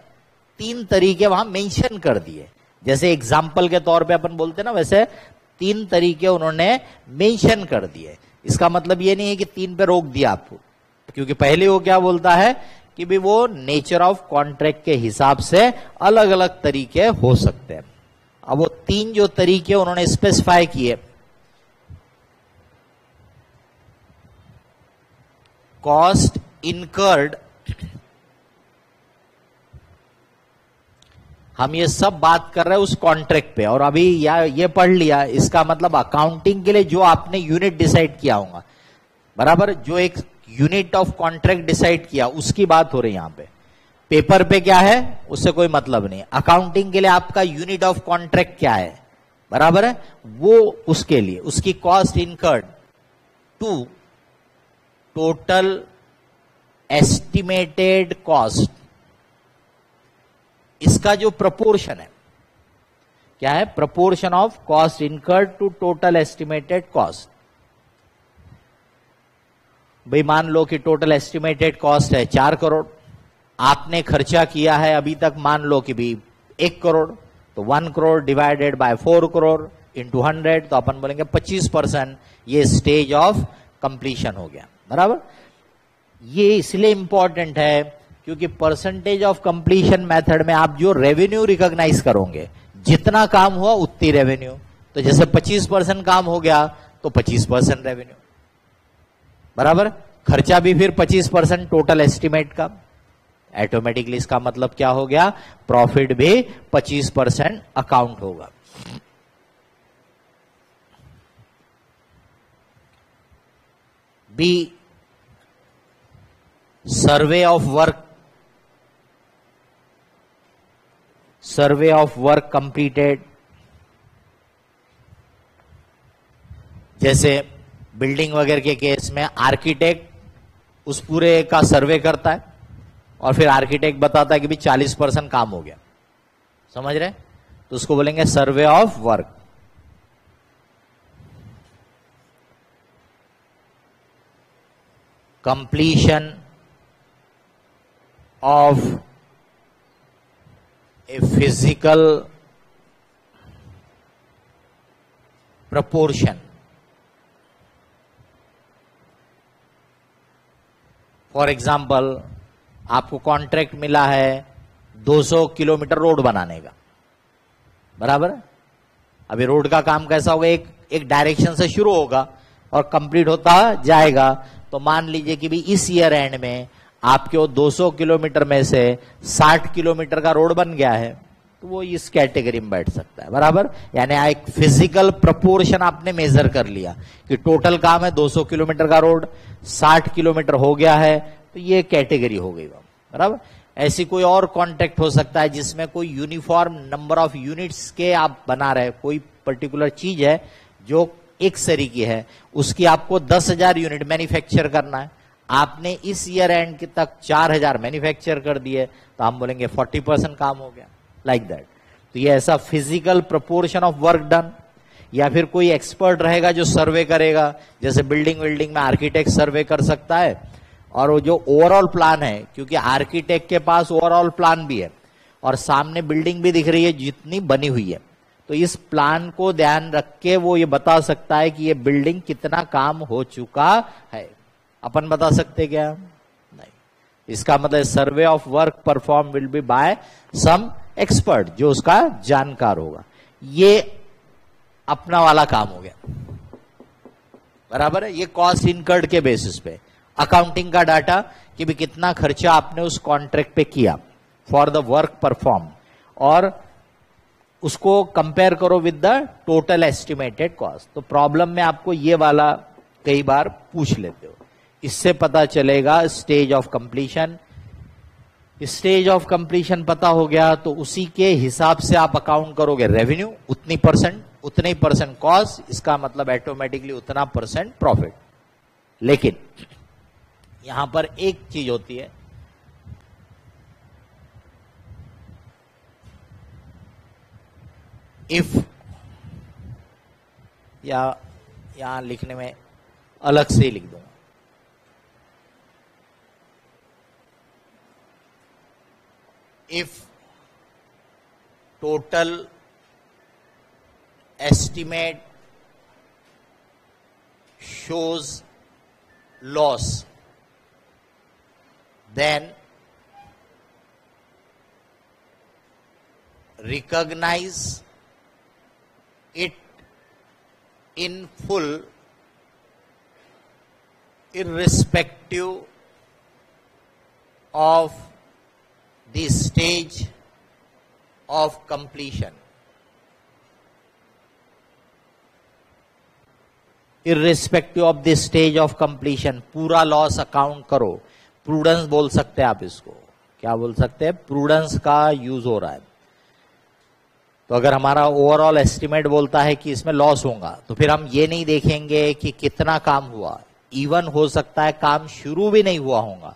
3 तरीके वहां मेंशन कर दिए, जैसे एग्जाम्पल के तौर पे अपन बोलते ना, वैसे 3 तरीके उन्होंने मेंशन कर दिए। इसका मतलब ये नहीं है कि 3 पे रोक दिया आपको, क्योंकि पहले वो क्या बोलता है कि भी वो नेचर ऑफ कॉन्ट्रैक्ट के हिसाब से अलग अलग तरीके हो सकते हैं। अब वो 3 जो तरीके उन्होंने स्पेसिफाई किए, कॉस्ट इनकर्ड, हम ये सब बात कर रहे हैं उस कॉन्ट्रैक्ट पे, और अभी ये पढ़ लिया, इसका मतलब अकाउंटिंग के लिए जो आपने यूनिट डिसाइड किया होगा, बराबर, जो एक यूनिट ऑफ कॉन्ट्रैक्ट डिसाइड किया उसकी बात हो रही है यहां पे। पेपर पे क्या है उससे कोई मतलब नहीं। अकाउंटिंग के लिए आपका यूनिट ऑफ कॉन्ट्रैक्ट क्या है, बराबर है, वो उसके लिए उसकी cost incurred to total estimated cost, इसका जो प्रपोर्शन है क्या है, proportion of cost incurred to total estimated cost. भाई मान लो कि टोटल एस्टिमेटेड कॉस्ट है 4 करोड़, आपने खर्चा किया है अभी तक मान लो कि भी 1 करोड़, तो 1 crore divided by 4 crore into 100, तो अपन बोलेंगे 25%, ये स्टेज ऑफ कंप्लीशन हो गया। बराबर, ये इसलिए इंपॉर्टेंट है क्योंकि परसेंटेज ऑफ कंप्लीशन मेथड में आप जो रेवेन्यू रिकॉग्नाइज करोगे, जितना काम हुआ उतनी रेवेन्यू, तो जैसे 25% काम हो गया तो 25% रेवेन्यू। बराबर, खर्चा भी फिर 25% टोटल एस्टिमेट का, ऑटोमेटिकली इसका मतलब क्या हो गया, प्रॉफिट भी 25% अकाउंट होगा। B, survey of work, survey of work completed. जैसे बिल्डिंग वगैरह के केस में आर्किटेक्ट उस पूरे का सर्वे करता है और फिर आर्किटेक्ट बताता है कि भी 40% काम हो गया, समझ रहे, तो उसको बोलेंगे सर्वे of work. Completion of a physical proportion. For example, आपको कॉन्ट्रैक्ट मिला है 200 किलोमीटर रोड बनाने का। बराबर, अभी रोड का काम कैसा होगा, एक डायरेक्शन से शुरू होगा और कंप्लीट होता जाएगा। तो मान लीजिए कि भी इस ईयर एंड में आपके वो 200 किलोमीटर में से 60 किलोमीटर का रोड बन गया है, तो वो इस कैटेगरी में बैठ सकता है। बराबर, यानी एक फिजिकल प्रपोर्शन आपने मेजर कर लिया कि टोटल काम है 200 किलोमीटर का रोड, 60 किलोमीटर हो गया है, तो ये कैटेगरी हो गई। बराबर, ऐसी कोई और कॉन्ट्रैक्ट हो सकता है जिसमें कोई यूनिफॉर्म नंबर ऑफ यूनिट्स के आप बना रहे, कोई पर्टिकुलर चीज है जो एक सरी की है, उसकी आपको 10,000 यूनिट मैन्युफैक्चर करना है, आपने इस ईयर एंड के तक 4,000 मैन्युफैक्चर कर दिए, तो हम बोलेंगे 40% काम हो गया, लाइक दैट। तो ये ऐसा physical proportion of work done. या फिर कोई एक्सपर्ट रहेगा जो सर्वे करेगा, जैसे बिल्डिंग में आर्किटेक्ट सर्वे कर सकता है, और वो जो ओवरऑल प्लान है, क्योंकि आर्किटेक्ट के पास ओवरऑल प्लान भी है और सामने बिल्डिंग भी दिख रही है जितनी बनी हुई है, तो इस प्लान को ध्यान रख के वो ये बता सकता है कि ये बिल्डिंग कितना काम हो चुका है। अपन बता सकते क्या? नहीं। इसका मतलब survey of work perform will be by some expert, जो उसका जानकार होगा। ये अपना वाला काम हो गया। बराबर है, ये कॉस्ट इनकर्ड के बेसिस पे अकाउंटिंग का डाटा कि भी कितना खर्चा आपने उस कॉन्ट्रैक्ट पे किया फॉर द वर्क परफॉर्म, और उसको कंपेयर करो with the total estimated cost. तो प्रॉब्लम में आपको ये वाला कई बार पूछ लेते हो, इससे पता चलेगा stage of completion. Stage of completion पता हो गया तो उसी के हिसाब से आप अकाउंट करोगे रेवेन्यू, उतनी परसेंट, उतने ही परसेंट कॉस्ट, इसका मतलब ऑटोमेटिकली उतना परसेंट प्रॉफिट। लेकिन यहां पर एक चीज होती है, इफ, या यहां लिखने में अलग से ही लिख दूंगा, if total estimate shows loss, then recognize it in full irrespective of the stage of completion. Irrespective of the stage of completion, पूरा लॉस अकाउंट करो। प्रूडेंस बोल सकते हैं आप इसको, क्या बोल सकते हैं? प्रूडेंस का यूज हो रहा है। तो अगर हमारा ओवरऑल एस्टिमेट बोलता है कि इसमें लॉस होगा, तो फिर हम ये नहीं देखेंगे कि कितना काम हुआ, इवन हो सकता है काम शुरू भी नहीं हुआ होगा,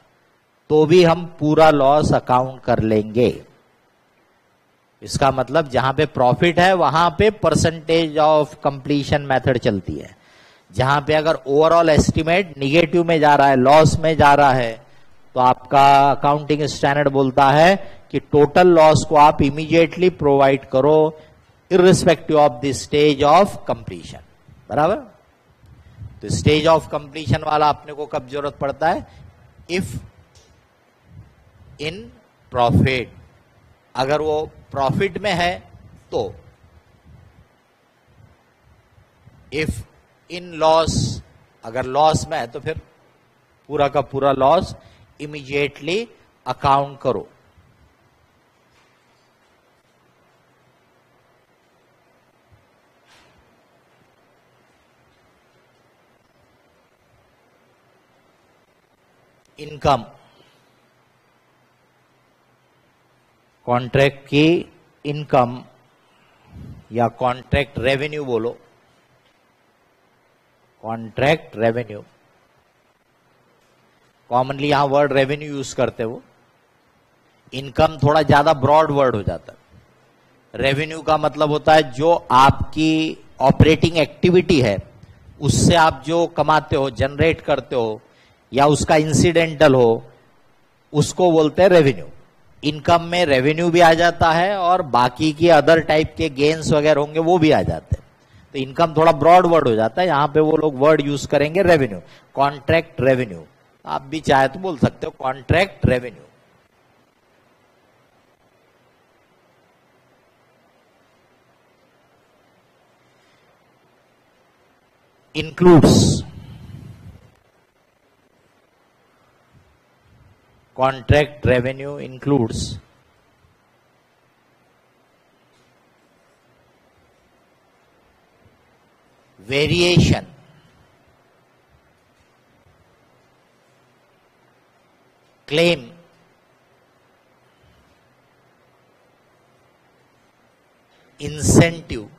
तो भी हम पूरा लॉस अकाउंट कर लेंगे। इसका मतलब जहां पे प्रॉफिट है वहां पे परसेंटेज ऑफ कंप्लीशन मेथड चलती है, जहां पे अगर ओवरऑल एस्टिमेट निगेटिव में जा रहा है, लॉस में जा रहा है, तो आपका अकाउंटिंग स्टैंडर्ड बोलता है कि टोटल लॉस को आप इमीडिएटली प्रोवाइड करो irrespective of the stage of completion. बराबर। तो स्टेज ऑफ कंप्लीशन वाला अपने को कब जरूरत पड़ता है? इफ इन प्रॉफिट, अगर वो प्रॉफिट में है तो। इफ इन लॉस, अगर लॉस में है तो फिर पूरा का पूरा लॉस इमीडिएटली अकाउंट करो। इनकम, कॉन्ट्रैक्ट की इनकम या कॉन्ट्रैक्ट रेवेन्यू बोलो, कॉन्ट्रैक्ट रेवेन्यू, कॉमनली यहां वर्ड रेवेन्यू यूज करते हो। इनकम थोड़ा ज्यादा ब्रॉड वर्ड हो जाता है। रेवेन्यू का मतलब होता है जो आपकी ऑपरेटिंग एक्टिविटी है, उससे आप जो कमाते हो, जनरेट करते हो, या उसका इंसिडेंटल हो, उसको बोलते हैं रेवेन्यू। इनकम में रेवेन्यू भी आ जाता है और बाकी की अदर टाइप के गेन्स वगैरह होंगे वो भी आ जाते हैं। तो इनकम थोड़ा ब्रॉड वर्ड हो जाता है, यहां पे वो लोग वर्ड यूज करेंगे रेवेन्यू, कॉन्ट्रैक्ट रेवेन्यू। आप भी चाहे तो बोल सकते हो contract revenue. Includes, contract revenue includes variation, claim, incentive,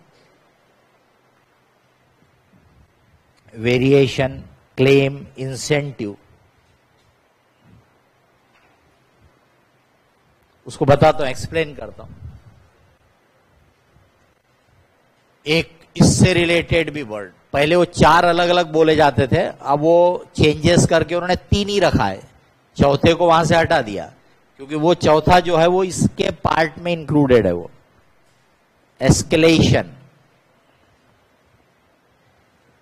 variation, claim, incentive। उसको बताता हूं, एक्सप्लेन करता हूं। एक इससे रिलेटेड भी वर्ड, पहले वो 4 अलग अलग बोले जाते थे, अब वो चेंजेस करके उन्होंने 3 ही रखा है, चौथे को वहां से हटा दिया, क्योंकि वो चौथा जो है वो इसके पार्ट में इंक्लूडेड है। वो एस्केलेशन,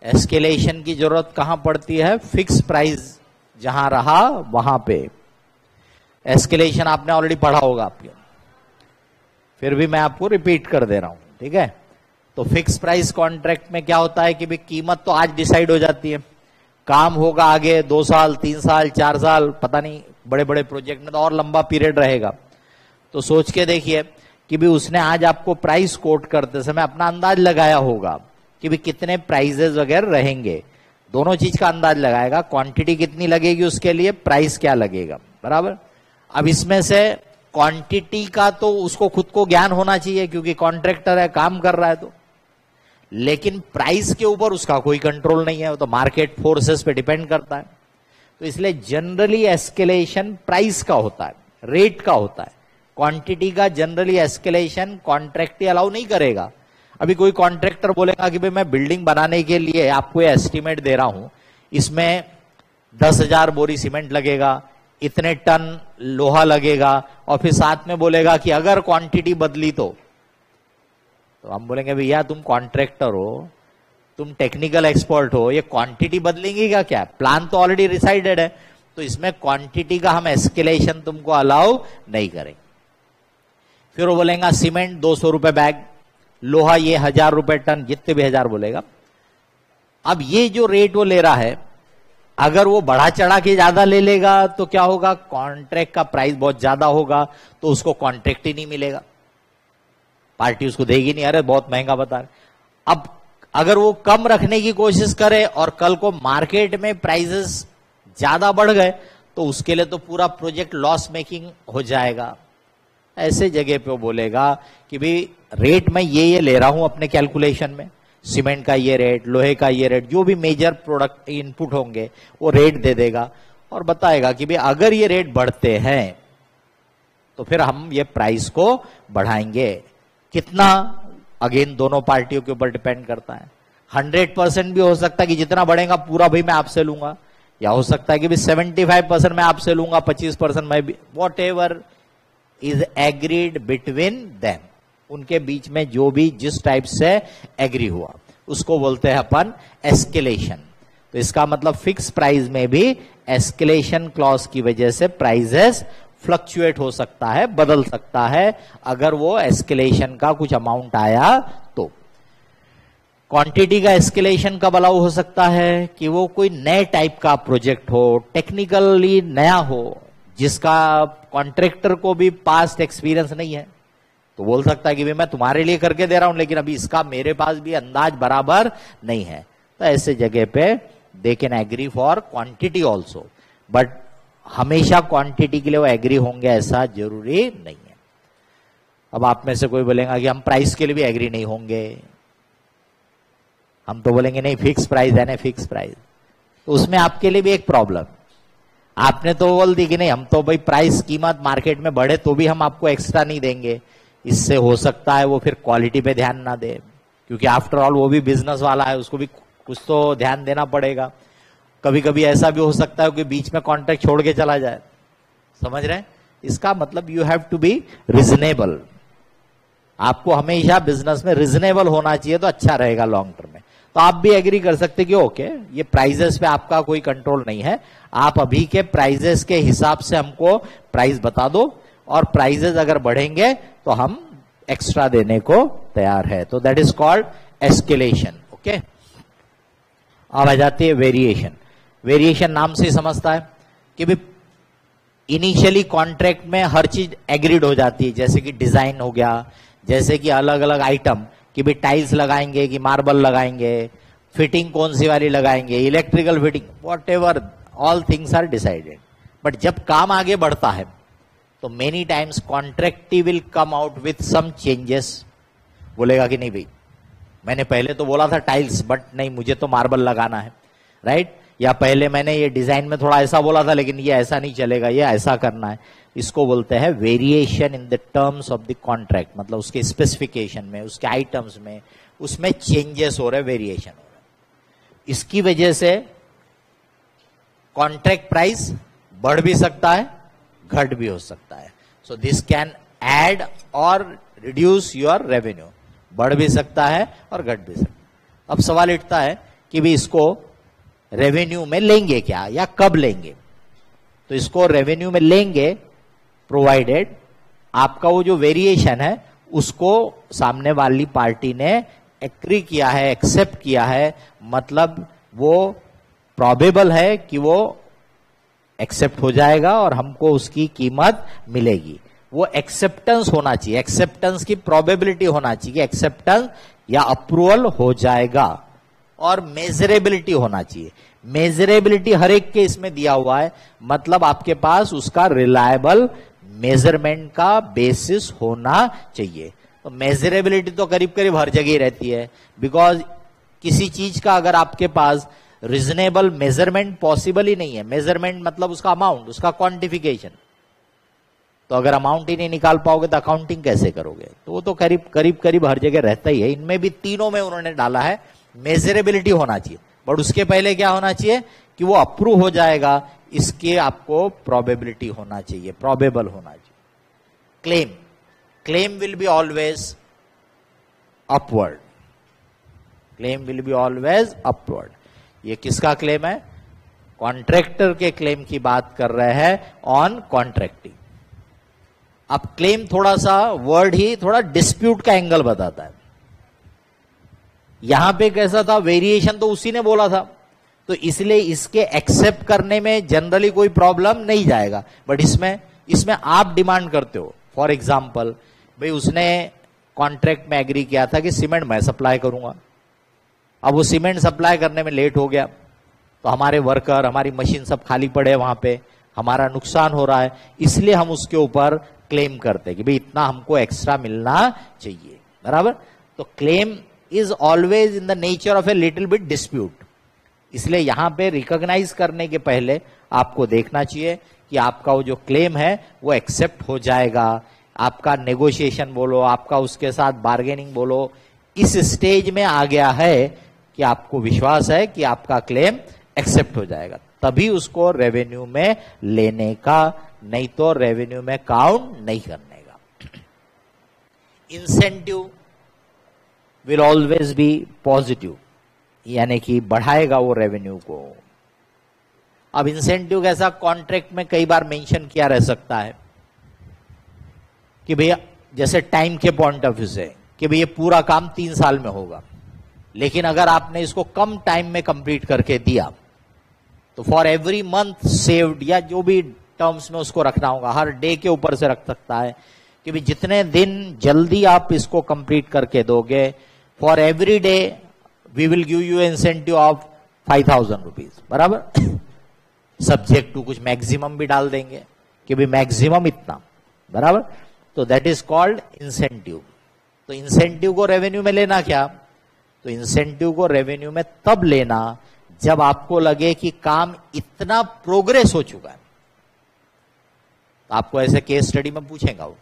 एस्केलेशन की जरूरत कहां पड़ती है? फिक्स प्राइस जहां रहा वहां पे। एस्केलेशन आपने ऑलरेडी पढ़ा होगा आपके, फिर भी मैं आपको रिपीट कर दे रहा हूं, ठीक है। तो फिक्स प्राइस कॉन्ट्रैक्ट में क्या होता है कि भाई कीमत तो आज डिसाइड हो जाती है, काम होगा आगे 2 साल 3 साल 4 साल, पता नहीं, बड़े बड़े प्रोजेक्ट में तो और लंबा पीरियड रहेगा। तो सोच के देखिए कि भाई उसने आज आपको प्राइस कोट करते समय अपना अंदाज लगाया होगा कि भाई कितने प्राइजेस वगैरह रहेंगे, दोनों चीज का अंदाज लगाएगा, क्वांटिटी कितनी लगेगी उसके लिए, प्राइस क्या लगेगा। बराबर। अब इसमें से क्वांटिटी का तो उसको खुद को ज्ञान होना चाहिए, क्योंकि कॉन्ट्रैक्टर है, काम कर रहा है तो। लेकिन प्राइस के ऊपर उसका कोई कंट्रोल नहीं है, वो तो मार्केट फोर्सेस पे डिपेंड करता है। तो इसलिए जनरली एस्केलेशन प्राइस का होता है, रेट का होता है। क्वांटिटी का जनरली एस्केलेशन कॉन्ट्रैक्ट अलाउ नहीं करेगा। अभी कोई कॉन्ट्रैक्टर बोलेगा कि भाई मैं बिल्डिंग बनाने के लिए आपको एस्टिमेट दे रहा हूं, इसमें 10,000 बोरी सीमेंट लगेगा, इतने टन लोहा लगेगा, और फिर साथ में बोलेगा कि अगर क्वांटिटी बदली तो हम बोलेंगे भैया तुम कॉन्ट्रैक्टर हो, तुम टेक्निकल एक्सपर्ट हो, ये क्वांटिटी बदलेंगी का क्या? प्लान तो ऑलरेडी डिसाइडेड है, तो इसमें क्वांटिटी का हम एस्केलेशन तुमको अलाउ नहीं करेंगे। फिर वो बोलेगा सीमेंट 200 रुपए बैग, लोहा ये 1000 रुपए टन, जितने भी 1000 बोलेगा। अब ये जो रेट वो ले रहा है, अगर वो बढ़ा चढ़ा के ज्यादा ले लेगा तो क्या होगा? कॉन्ट्रैक्ट का प्राइस बहुत ज्यादा होगा, तो उसको कॉन्ट्रैक्ट ही नहीं मिलेगा, पार्टी उसको देगी नहीं, अरे बहुत महंगा बता रहे। अब अगर वो कम रखने की कोशिश करे और कल को मार्केट में प्राइसेस ज्यादा बढ़ गए, तो उसके लिए तो पूरा प्रोजेक्ट लॉस मेकिंग हो जाएगा। ऐसे जगह पे वो बोलेगा कि भाई रेट मैं ये ले रहा हूं अपने कैलकुलेशन में, सीमेंट का ये रेट, लोहे का ये रेट, जो भी मेजर प्रोडक्ट इनपुट होंगे वो रेट दे देगा और बताएगा कि भाई अगर ये रेट बढ़ते हैं तो फिर हम ये प्राइस को बढ़ाएंगे। कितना? अगेन दोनों पार्टियों के ऊपर डिपेंड करता है। 100% भी हो सकता है कि जितना बढ़ेगा पूरा भाई मैं आपसे लूंगा, या हो सकता है कि भी 75% मैं आपसे लूंगा, 25% मैं भी, what ever is agreed between them, उनके बीच में जो भी जिस टाइप से एग्री हुआ उसको बोलते हैं अपन एस्केलेशन। तो इसका मतलब फिक्स प्राइस में भी एस्केलेशन क्लॉज की वजह से प्राइजेस फ्लक्चुएट हो सकता है, बदल सकता है, अगर वो एस्केलेशन का कुछ अमाउंट आया तो। क्वांटिटी का एस्केलेशन कब अलाउ हो सकता है कि वो कोई नए टाइप का प्रोजेक्ट हो, टेक्निकली नया हो, जिसका कॉन्ट्रैक्टर को भी पास्ट एक्सपीरियंस नहीं है, तो बोल सकता है कि भाई मैं तुम्हारे लिए करके दे रहा हूं लेकिन अभी इसका मेरे पास भी अंदाज बराबर नहीं है। तो ऐसे जगह पे they can agree for quantity also, but हमेशा क्वांटिटी के लिए वो एग्री होंगे ऐसा जरूरी नहीं है। अब आप में से कोई बोलेगा कि हम प्राइस के लिए भी एग्री नहीं होंगे, हम तो बोलेंगे नहीं फिक्स प्राइस है ना, फिक्स प्राइस। तो उसमें आपके लिए भी एक प्रॉब्लम, आपने तो बोल दी कि नहीं हम तो भाई प्राइस कीमत मार्केट में बढ़े तो भी हम आपको एक्स्ट्रा नहीं देंगे, इससे हो सकता है वो फिर क्वालिटी पे ध्यान ना दे, क्योंकि आफ्टर ऑल वो भी बिजनेस वाला है, उसको भी कुछ तो ध्यान देना पड़ेगा। कभी कभी ऐसा भी हो सकता है कि बीच में कॉन्ट्रैक्ट छोड़ के चला जाए, समझ रहे हैं? इसका मतलब you have to be reasonable, आपको हमेशा बिजनेस में रिजनेबल होना चाहिए तो अच्छा रहेगा लॉन्ग टर्म में। तो आप भी एग्री कर सकते कि ओके ये प्राइजेस पे आपका कोई कंट्रोल नहीं है, आप अभी के प्राइजेस के हिसाब से हमको प्राइस बता दो, और प्राइजेस अगर बढ़ेंगे तो हम एक्स्ट्रा देने को तैयार है। तो that is called escalation. Okay, अब आ जाती है वेरिएशन। वेरिएशन नाम से ही समझता है कि भी इनिशियली कॉन्ट्रैक्ट में हर चीज एग्रीड हो जाती है, जैसे कि डिजाइन हो गया, जैसे कि अलग अलग आइटम कि भी टाइल्स लगाएंगे कि मार्बल लगाएंगे, फिटिंग कौन सी वाली लगाएंगे, electrical fitting, whatever, all things are decided. But जब काम आगे बढ़ता है तो many times contractee will come out with some changes, बोलेगा कि नहीं भाई मैंने पहले तो बोला था टाइल्स बट नहीं मुझे तो मार्बल लगाना है, राइट? या पहले मैंने ये डिजाइन में थोड़ा ऐसा बोला था लेकिन ये ऐसा नहीं चलेगा, ये ऐसा करना है। इसको बोलते हैं variation in the terms of the contract, मतलब उसके स्पेसिफिकेशन में, उसके आइटम्स में, उसमें चेंजेस हो रहे, वेरिएशन हो रहे। इसकी वजह से कॉन्ट्रैक्ट प्राइस बढ़ भी सकता है, घट भी हो सकता है। सो दिस कैन ऐड और रिड्यूस योर रेवेन्यू, बढ़ भी सकता है और घट भी सकता है। अब सवाल उठता है कि भी इसको रेवेन्यू में लेंगे क्या या कब लेंगे? तो इसको रेवेन्यू में लेंगे प्रोवाइडेड आपका वो जो वेरिएशन है उसको सामने वाली पार्टी ने एग्री किया है, एक्सेप्ट किया है, मतलब वो प्रोबेबल है कि वो एक्सेप्ट हो जाएगा और हमको उसकी कीमत मिलेगी। वो एक्सेप्टेंस होना चाहिए, एक्सेप्टेंस की प्रोबेबिलिटी होना चाहिए कि एक्सेप्टेंस या अप्रूवल हो जाएगा, और मेजरेबिलिटी होना चाहिए। मेजरेबिलिटी हर एक के इसमें दिया हुआ है, मतलब आपके पास उसका रिलायबल मेजरमेंट का बेसिस होना चाहिए। तो मेजरेबिलिटी तो करीब करीब हर जगह ही रहती है, बिकॉज किसी चीज का अगर आपके पास रीजनेबल मेजरमेंट पॉसिबल ही नहीं है, मेजरमेंट मतलब उसका अमाउंट, उसका क्वांटिफिकेशन, तो अगर अमाउंट ही नहीं निकाल पाओगे तो अकाउंटिंग कैसे करोगे? तो वो तो करीब करीब हर जगह रहता ही है। इनमें भी तीनों में उन्होंने डाला है मेजरेबिलिटी होना चाहिए, बट उसके पहले क्या होना चाहिए कि वो अप्रूव हो जाएगा, इसके आपको प्रोबेबिलिटी होना चाहिए, प्रोबेबल होना चाहिए। Claim will be always upward, claim will be always upward. ये किसका क्लेम है? कॉन्ट्रैक्टर के क्लेम की बात कर रहे हैं ऑन कॉन्ट्रैक्टिंग। अब क्लेम थोड़ा सा वर्ड ही थोड़ा डिस्प्यूट का एंगल बताता है। यहां पे कैसा था, वेरिएशन तो उसी ने बोला था, तो इसलिए इसके एक्सेप्ट करने में जनरली कोई प्रॉब्लम नहीं जाएगा। बट इसमें आप डिमांड करते हो, फॉर एग्जाम्पल भाई उसने कॉन्ट्रैक्ट में एग्री किया था कि सीमेंट मैं सप्लाई करूंगा, अब वो सीमेंट सप्लाई करने में लेट हो गया तो हमारे वर्कर, हमारी मशीन सब खाली पड़े वहां पे, हमारा नुकसान हो रहा है, इसलिए हम उसके ऊपर क्लेम करते हैं कि भाई इतना हमको एक्स्ट्रा मिलना चाहिए, बराबर। तो claim is always in the nature of a little bit dispute, इसलिए यहां पे रिकॉग्नाइज करने के पहले आपको देखना चाहिए कि आपका वो जो क्लेम है वो एक्सेप्ट हो जाएगा। आपका नेगोशिएशन बोलो, आपका उसके साथ बार्गेनिंग बोलो, इस स्टेज में आ गया है कि आपको विश्वास है कि आपका क्लेम एक्सेप्ट हो जाएगा, तभी उसको रेवेन्यू में लेने का, नहीं तो रेवेन्यू में काउंट नहीं करने का। Incentive will always be positive, यानी कि बढ़ाएगा वो रेवेन्यू को। अब इंसेंटिव कैसा, कॉन्ट्रैक्ट में कई बार मेंशन किया रह सकता है कि भैया जैसे टाइम के पॉइंट ऑफ व्यू से कि भैया पूरा काम 3 साल में होगा, लेकिन अगर आपने इसको कम टाइम में कंप्लीट करके दिया तो फॉर एवरी मंथ सेव्ड, या जो भी टर्म्स में उसको रखना होगा, हर डे के ऊपर से रख सकता है कि भाई जितने दिन जल्दी आप इसको कंप्लीट करके दोगे, for every day we will give you incentive of 5,000 rupees, बराबर। सब्जेक्ट टू कुछ मैक्सिमम भी डाल देंगे कि भाई मैक्सिमम इतना, बराबर। तो दैट इज कॉल्ड इंसेंटिव। तो इंसेंटिव को रेवेन्यू में लेना क्या, तो इंसेंटिव को रेवेन्यू में तब लेना जब आपको लगे कि काम इतना प्रोग्रेस हो चुका है। आपको ऐसे केस स्टडी में पूछेगा वो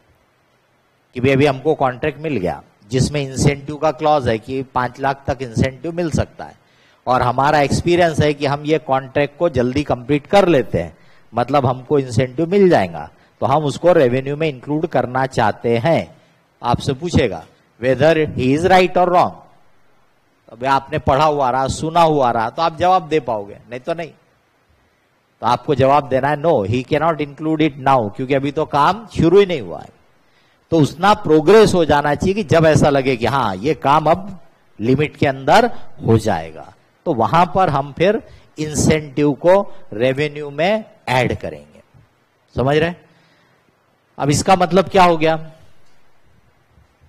कि भाई अभी हमको कॉन्ट्रैक्ट मिल गया जिसमें इंसेंटिव का क्लॉज है कि 5 लाख तक इंसेंटिव मिल सकता है, और हमारा एक्सपीरियंस है कि हम ये कॉन्ट्रैक्ट को जल्दी कंप्लीट कर लेते हैं, मतलब हमको इंसेंटिव मिल जाएगा, तो हम उसको रेवेन्यू में इंक्लूड करना चाहते हैं। आपसे पूछेगा वेदर ही इज राइट और रॉन्ग। अभी आपने पढ़ा हुआ रहा, सुना हुआ रहा, तो आप जवाब दे पाओगे, नहीं तो नहीं। तो आपको जवाब देना है no, he can not include it now, क्योंकि अभी तो काम शुरू ही नहीं हुआ है। तो उतना प्रोग्रेस हो जाना चाहिए कि जब ऐसा लगे कि हाँ ये काम अब लिमिट के अंदर हो जाएगा, तो वहां पर हम फिर इंसेंटिव को रेवेन्यू में ऐड करेंगे। समझ रहे? अब इसका मतलब क्या हो गया,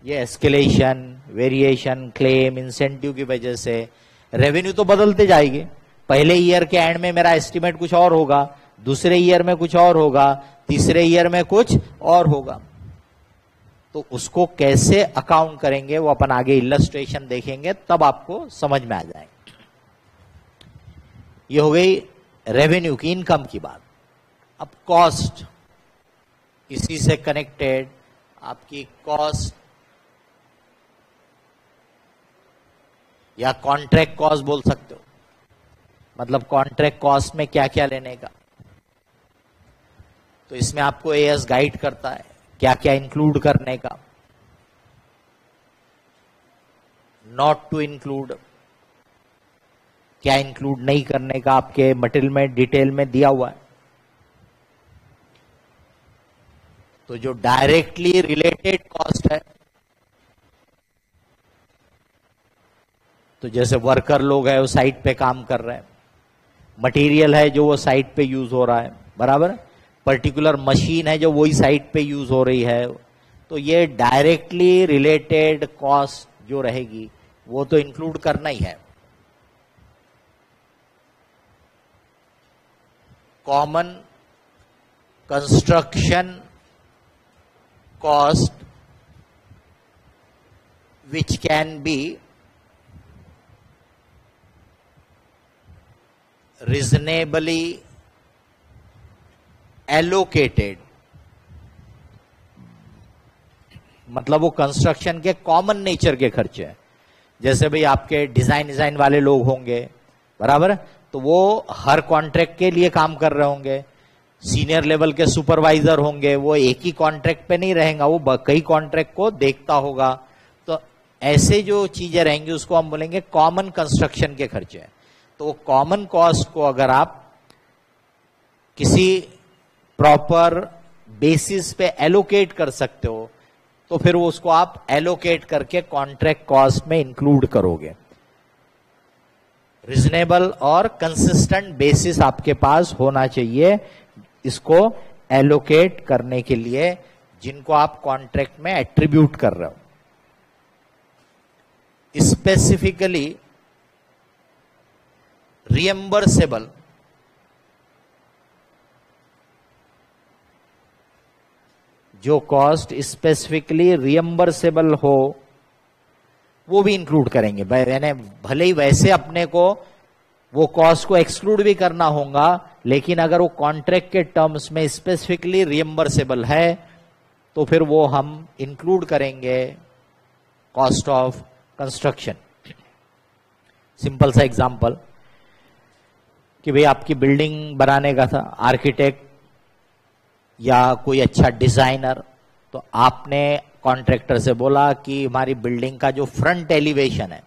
ये एस्केलेशन, वेरिएशन, क्लेम, इंसेंटिव की वजह से रेवेन्यू तो बदलते जाएगी। पहले ईयर के एंड में मेरा एस्टिमेट कुछ और होगा, दूसरे ईयर में कुछ और होगा, तीसरे ईयर में कुछ और होगा। तो उसको कैसे अकाउंट करेंगे वो अपन आगे इलस्ट्रेशन देखेंगे, तब आपको समझ में आ जाएगा। ये हो गई रेवेन्यू की, इनकम की बात। अब कॉस्ट, इसी से कनेक्टेड आपकी कॉस्ट या कॉन्ट्रैक्ट कॉस्ट बोल सकते हो, मतलब कॉन्ट्रैक्ट कॉस्ट में क्या क्या लेने का। तो इसमें आपको एएस गाइड करता है क्या क्या इंक्लूड करने का, नॉट टू इंक्लूड, क्या इंक्लूड नहीं करने का, आपके मटेरियल में डिटेल में दिया हुआ है। तो जो डायरेक्टली रिलेटेड कॉस्ट है, तो जैसे वर्कर लोग है वो साइट पे काम कर रहे हैं, मटेरियल है जो वो साइट पे यूज हो रहा है, बराबर, पर्टिकुलर मशीन है जो वही साइट पे यूज हो रही है, तो ये डायरेक्टली रिलेटेड कॉस्ट जो रहेगी वो तो इंक्लूड करना ही है। Common construction cost which can be reasonably allocated, मतलब वो कंस्ट्रक्शन के कॉमन नेचर के खर्चे हैं। जैसे भाई आपके डिजाइन वाले लोग होंगे, बराबर, तो वो हर कॉन्ट्रैक्ट के लिए काम कर रहे होंगे। सीनियर लेवल के सुपरवाइजर होंगे, वो एक ही कॉन्ट्रैक्ट पे नहीं रहेगा, वो कई कॉन्ट्रैक्ट को देखता होगा। तो ऐसे जो चीजें रहेंगी उसको हम बोलेंगे कॉमन कंस्ट्रक्शन के खर्चे। तो कॉमन कॉस्ट को अगर आप किसी प्रॉपर बेसिस पे एलोकेट कर सकते हो, तो फिर वो उसको आप एलोकेट करके कॉन्ट्रैक्ट कॉस्ट में इंक्लूड करोगे। रीजनेबल और कंसिस्टेंट बेसिस आपके पास होना चाहिए इसको एलोकेट करने के लिए, जिनको आप कॉन्ट्रैक्ट में एट्रीब्यूट कर रहे हो। स्पेसिफिकली रिएम्बर्सेबल, जो कॉस्ट स्पेसिफिकली रिएम्बर्सेबल हो वो भी इंक्लूड करेंगे। यानी भले ही वैसे अपने को वो कॉस्ट को एक्सक्लूड भी करना होगा, लेकिन अगर वो कॉन्ट्रैक्ट के टर्म्स में स्पेसिफिकली रिएम्बर्सेबल है तो फिर वो हम इंक्लूड करेंगे कॉस्ट ऑफ कंस्ट्रक्शन। सिंपल सा एग्जांपल कि भाई आपकी बिल्डिंग बनाने का था, आर्किटेक्ट या कोई अच्छा डिजाइनर, तो आपने कॉन्ट्रैक्टर से बोला कि हमारी बिल्डिंग का जो फ्रंट एलिवेशन है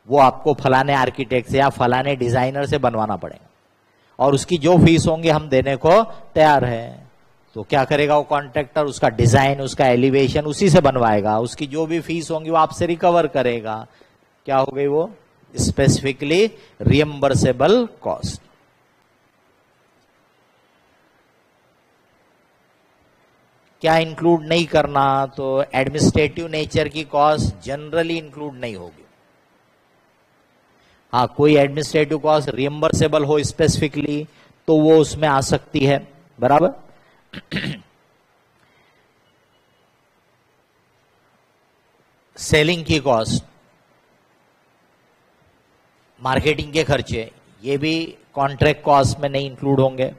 वो आपको फलाने आर्किटेक्ट से या फलाने डिजाइनर से बनवाना पड़ेगा और उसकी जो फीस होंगी हम देने को तैयार है। तो क्या करेगा वो कॉन्ट्रैक्टर, उसका डिजाइन, उसका एलिवेशन उसी से बनवाएगा, उसकी जो भी फीस होंगी वो आपसे रिकवर करेगा। क्या हो गई वो? Specifically reimbursable cost. क्या इंक्लूड नहीं करना? तो एडमिनिस्ट्रेटिव नेचर की कॉस्ट जनरली इंक्लूड नहीं होगी। हाँ, कोई एडमिनिस्ट्रेटिव कॉस्ट रिएम्बर्सेबल हो स्पेसिफिकली तो वो उसमें आ सकती है, बराबर। सेलिंग की कॉस्ट, मार्केटिंग के खर्चे, ये भी कॉन्ट्रैक्ट कॉस्ट में नहीं इंक्लूड होंगे।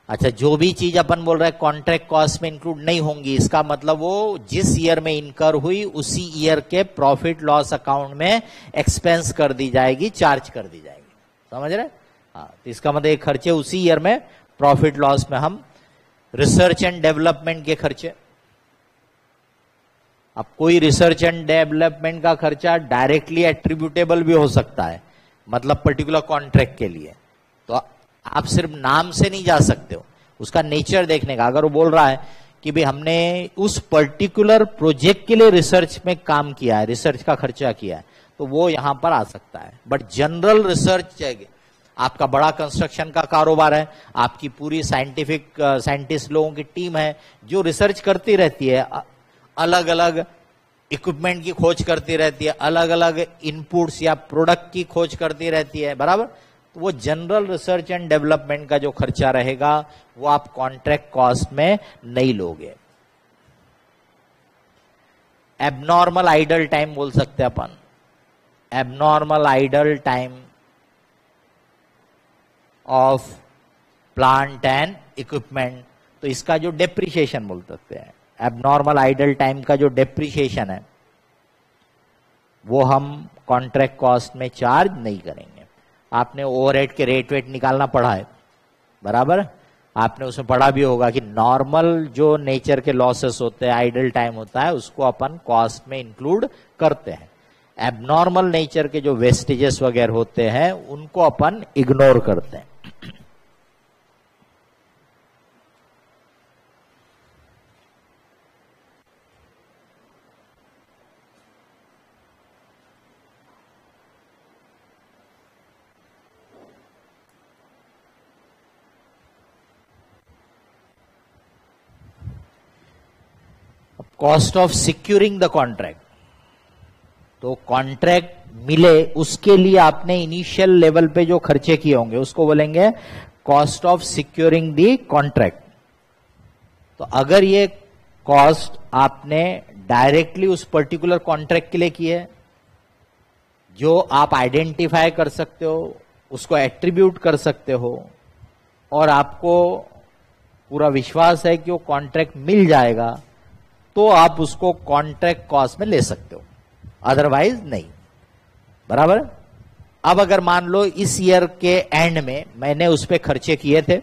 अच्छा, जो भी चीज अपन बोल रहे हैं कॉन्ट्रैक्ट कॉस्ट में इंक्लूड नहीं होंगी, इसका मतलब वो जिस ईयर में इनकर हुई उसी ईयर के प्रॉफिट लॉस अकाउंट में एक्सपेंस कर दी जाएगी, चार्ज कर दी जाएगी। समझ रहे? हाँ, तो इसका मतलब ये खर्चे उसी ईयर में प्रॉफिट लॉस में हम। रिसर्च एंड डेवलपमेंट के खर्चे, अब कोई रिसर्च एंड डेवलपमेंट का खर्चा डायरेक्टली एट्रीब्यूटेबल भी हो सकता है, मतलब पर्टिकुलर कॉन्ट्रैक्ट के लिए, तो आप सिर्फ नाम से नहीं जा सकते हो, उसका नेचर देखने का। अगर वो बोल रहा है कि भाई हमने उस पर्टिकुलर प्रोजेक्ट के लिए रिसर्च में काम किया है, रिसर्च का खर्चा किया है, तो वो यहां पर आ सकता है। बट जनरल रिसर्च, आपका बड़ा कंस्ट्रक्शन का कारोबार है, आपकी पूरी साइंटिस्ट लोगों की टीम है जो रिसर्च करती रहती है, अलग अलग इक्विपमेंट की खोज करती रहती है, अलग अलग इनपुट्स या प्रोडक्ट की खोज करती रहती है, बराबर। तो वो जनरल रिसर्च एंड डेवलपमेंट का जो खर्चा रहेगा वो आप कॉन्ट्रैक्ट कॉस्ट में नहीं लोगे। एबनॉर्मल आइडल टाइम बोल सकते हैं अपन, abnormal idle time of plant and equipment, तो इसका जो डेप्रिसिएशन बोल सकते हैं, एबनॉर्मल आइडल टाइम का जो डेप्रिसिएशन है वो हम कॉन्ट्रैक्ट कॉस्ट में चार्ज नहीं करेंगे। आपने ओवरहेड के रेट वेट निकालना पढ़ा है, बराबर। आपने उसमें पढ़ा भी होगा कि नॉर्मल जो नेचर के लॉसेस होते हैं, आइडल टाइम होता है, उसको अपन कॉस्ट में इंक्लूड करते हैं। एबनॉर्मल नेचर के जो वेस्टेजेस वगैरह होते हैं उनको अपन इग्नोर करते हैं। Cost of securing the contract, तो कॉन्ट्रैक्ट मिले उसके लिए आपने इनिशियल लेवल पे जो खर्चे किए होंगे उसको बोलेंगे cost of securing the contract. तो अगर ये कॉस्ट आपने डायरेक्टली उस पर्टिकुलर कॉन्ट्रैक्ट के लिए की है, जो आप आइडेंटिफाई कर सकते हो, उसको एट्रीब्यूट कर सकते हो और आपको पूरा विश्वास है कि वो कॉन्ट्रैक्ट मिल जाएगा, तो आप उसको कॉन्ट्रैक्ट कॉस्ट में ले सकते हो, अदरवाइज नहीं, बराबर। अब अगर मान लो इस ईयर के एंड में मैंने उस पर खर्चे किए थे,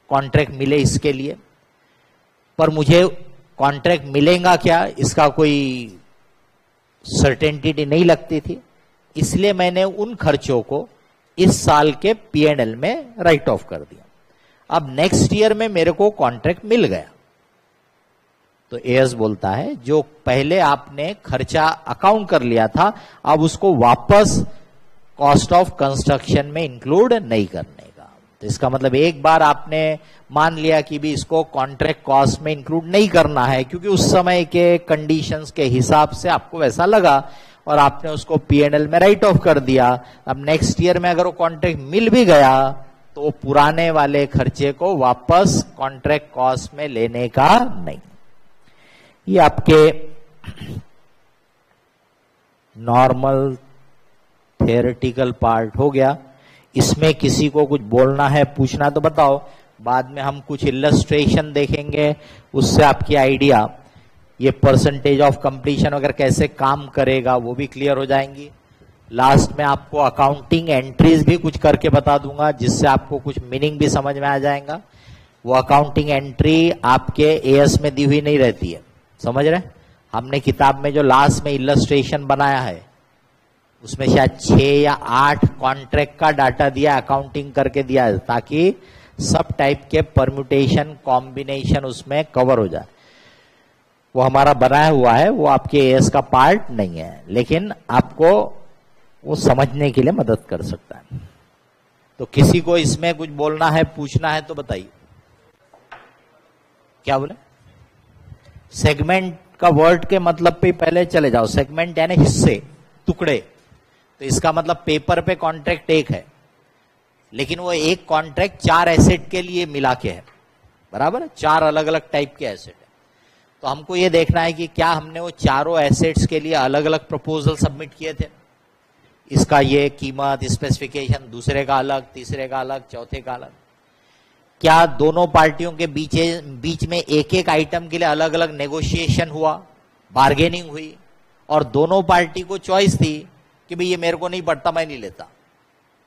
कॉन्ट्रैक्ट मिले इसके लिए, पर मुझे कॉन्ट्रैक्ट मिलेगा क्या इसका कोई सर्टेनिटी नहीं लगती थी, इसलिए मैंने उन खर्चों को इस साल के P&L में राइट ऑफ कर दिया। अब नेक्स्ट ईयर में मेरे को कॉन्ट्रैक्ट मिल गया, तो एएस बोलता है जो पहले आपने खर्चा अकाउंट कर लिया था अब उसको वापस कॉस्ट ऑफ कंस्ट्रक्शन में इंक्लूड नहीं करने का। तो इसका मतलब एक बार आपने मान लिया कि भी इसको कॉन्ट्रैक्ट कॉस्ट में इंक्लूड नहीं करना है क्योंकि उस समय के कंडीशंस के हिसाब से आपको वैसा लगा और आपने उसको P&L में राइट ऑफ कर दिया। अब नेक्स्ट ईयर में अगर वो कॉन्ट्रैक्ट मिल भी गया तो वो पुराने वाले खर्चे को वापस कॉन्ट्रैक्ट कॉस्ट में लेने का नहीं। ये आपके नॉर्मल थियोरेटिकल पार्ट हो गया। इसमें किसी को कुछ बोलना है, पूछना तो बताओ, बाद में हम कुछ इलस्ट्रेशन देखेंगे, उससे आपकी आइडिया ये परसेंटेज ऑफ कंप्लीशन अगर कैसे काम करेगा वो भी क्लियर हो जाएंगी। लास्ट में आपको अकाउंटिंग एंट्रीज भी कुछ करके बता दूंगा, जिससे आपको कुछ मीनिंग भी समझ में आ जाएगा। वो अकाउंटिंग एंट्री आपके एएस में दी हुई नहीं रहती है, समझ रहे? हमने किताब में जो लास्ट में इलस्ट्रेशन बनाया है उसमें शायद 6 या 8 कॉन्ट्रैक्ट का डाटा दिया, अकाउंटिंग करके दिया है, ताकि सब टाइप के परम्यूटेशन कॉम्बिनेशन उसमें कवर हो जाए। वो हमारा बनाया हुआ है, वो आपके एएस का पार्ट नहीं है, लेकिन आपको वो समझने के लिए मदद कर सकता है। तो किसी को इसमें कुछ बोलना है, पूछना है तो बताइए। क्या बोले? सेगमेंट का वर्ड के मतलब पे पहले चले जाओ। सेगमेंट यानी हिस्से, टुकड़े। तो इसका मतलब पेपर पे कॉन्ट्रैक्ट एक है, लेकिन वो एक कॉन्ट्रैक्ट 4 एसेट के लिए मिला के है, बराबर? 4 अलग अलग टाइप के एसेट है। तो हमको ये देखना है कि क्या हमने वो चारों एसेट्स के लिए अलग अलग प्रपोजल सबमिट किए थे। इसका ये कीमत, स्पेसिफिकेशन, दूसरे का अलग, तीसरे का अलग, चौथे का अलग। क्या दोनों पार्टियों के बीच में एक एक आइटम के लिए अलग अलग नेगोशिएशन हुआ, बार्गेनिंग हुई, और दोनों पार्टी को चॉइस थी कि भाई ये मेरे को नहीं पड़ता, मैं नहीं लेता,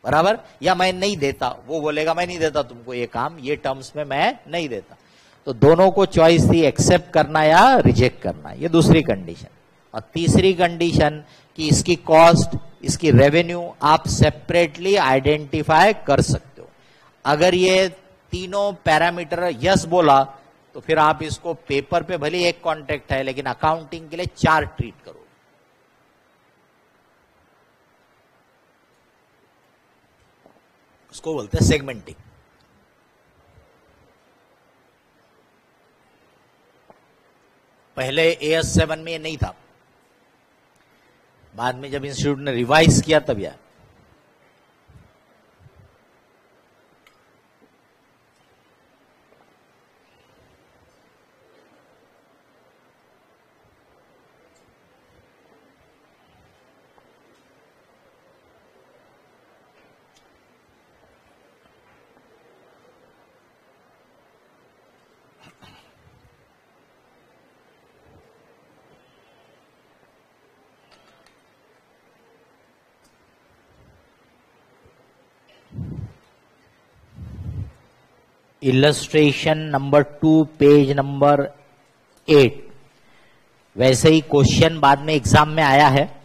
बराबर? या मैं नहीं देता, वो बोलेगा मैं नहीं देता तुमको ये काम, ये टर्म्स में मैं नहीं देता। तो दोनों को चॉइस थी एक्सेप्ट करना या रिजेक्ट करना, ये दूसरी कंडीशन। और तीसरी कंडीशन कि इसकी कॉस्ट, इसकी रेवेन्यू आप सेपरेटली आइडेंटिफाई कर सकते हो। अगर ये तीनों पैरामीटर यस बोला तो फिर आप इसको पेपर पे भले एक कॉन्ट्रैक्ट है, लेकिन अकाउंटिंग के लिए 4 ट्रीट करो। उसको बोलते हैं सेगमेंटिंग। पहले AS7 में ये नहीं था, बाद में जब इंस्टीट्यूट ने रिवाइज किया तब यार। Illustration number 2 page number 8। वैसे ही क्वेश्चन बाद में एग्जाम में आया है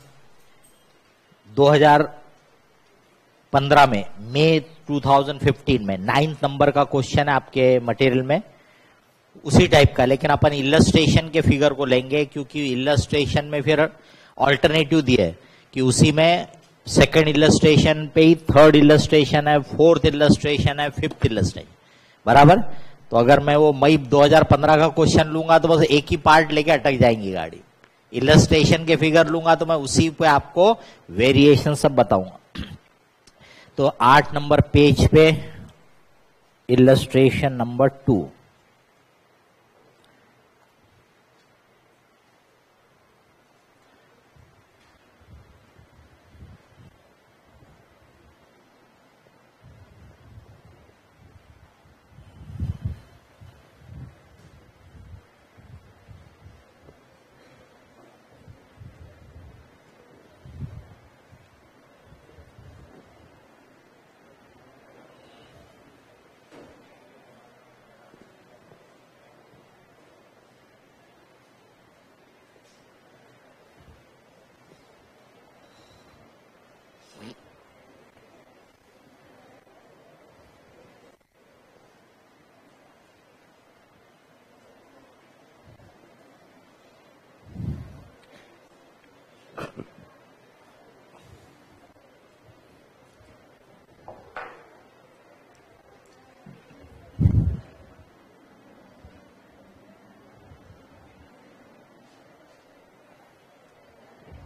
2015 में, मई 2015 में 9th नंबर का क्वेश्चन है आपके मटेरियल में, उसी टाइप का। लेकिन अपन इलस्ट्रेशन के फिगर को लेंगे, क्योंकि इलस्ट्रेशन में फिर ऑल्टरनेटिव दिया है कि उसी में सेकंड इलस्ट्रेशन पे ही 3rd इलस्ट्रेशन है, 4th इलस्ट्रेशन है, 5th इलस्ट्रेशन, बराबर? तो अगर मैं वो मई 2015 का क्वेश्चन लूंगा तो बस एक ही पार्ट लेके अटक जाएंगी गाड़ी। इलस्ट्रेशन के फिगर लूंगा तो मैं उसी पे आपको वेरिएशन सब बताऊंगा। तो 8 नंबर पेज पे इलस्ट्रेशन नंबर 2।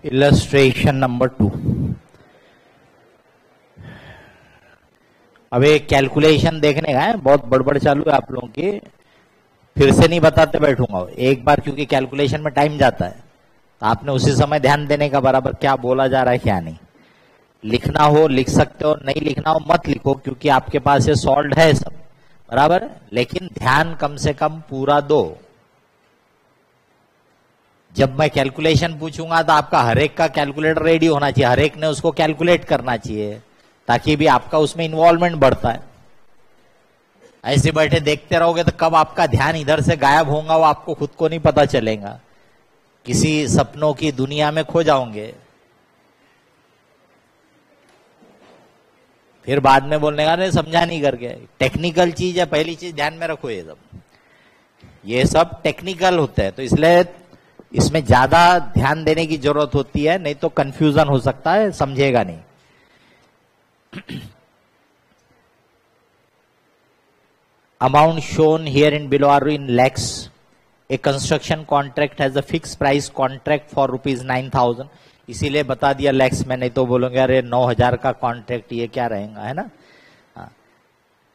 Illustration number 2। अब एक कैलकुलेशन देखने का है, बहुत बड़बड़ चालू है आप लोगों की, फिर से नहीं बताते बैठूंगा एक बार, क्योंकि कैलकुलेशन में टाइम जाता है। तो आपने उसी समय ध्यान देने का बराबर क्या बोला जा रहा है क्या नहीं। लिखना हो लिख सकते हो, नहीं लिखना हो मत लिखो, क्योंकि आपके पास ये सॉल्व है सब, बराबर? लेकिन ध्यान कम से कम पूरा दो। जब मैं कैलकुलेशन पूछूंगा तो आपका हर एक का कैलकुलेटर रेडी होना चाहिए, हर एक ने उसको कैलकुलेट करना चाहिए, ताकि भी आपका उसमें इन्वॉल्वमेंट बढ़ता है। ऐसे बैठे देखते रहोगे तो कब आपका ध्यान इधर से गायब होगा वो आपको खुद को नहीं पता चलेगा, किसी सपनों की दुनिया में खो जाओगे। फिर बाद में बोलने का नहीं समझा नहीं करके, टेक्निकल चीज है, पहली चीज ध्यान में रखो, ये सब टेक्निकल होते हैं, तो इसलिए इसमें ज्यादा ध्यान देने की जरूरत होती है, नहीं तो कंफ्यूजन हो सकता है, समझेगा नहीं। Amount shown here in below are in lakhs. A construction contract has a fixed price contract for ₹9,000. इसीलिए बता दिया लैक्स में, नहीं तो बोलोगे अरे 9,000 का कॉन्ट्रैक्ट ये क्या रहेगा, है ना।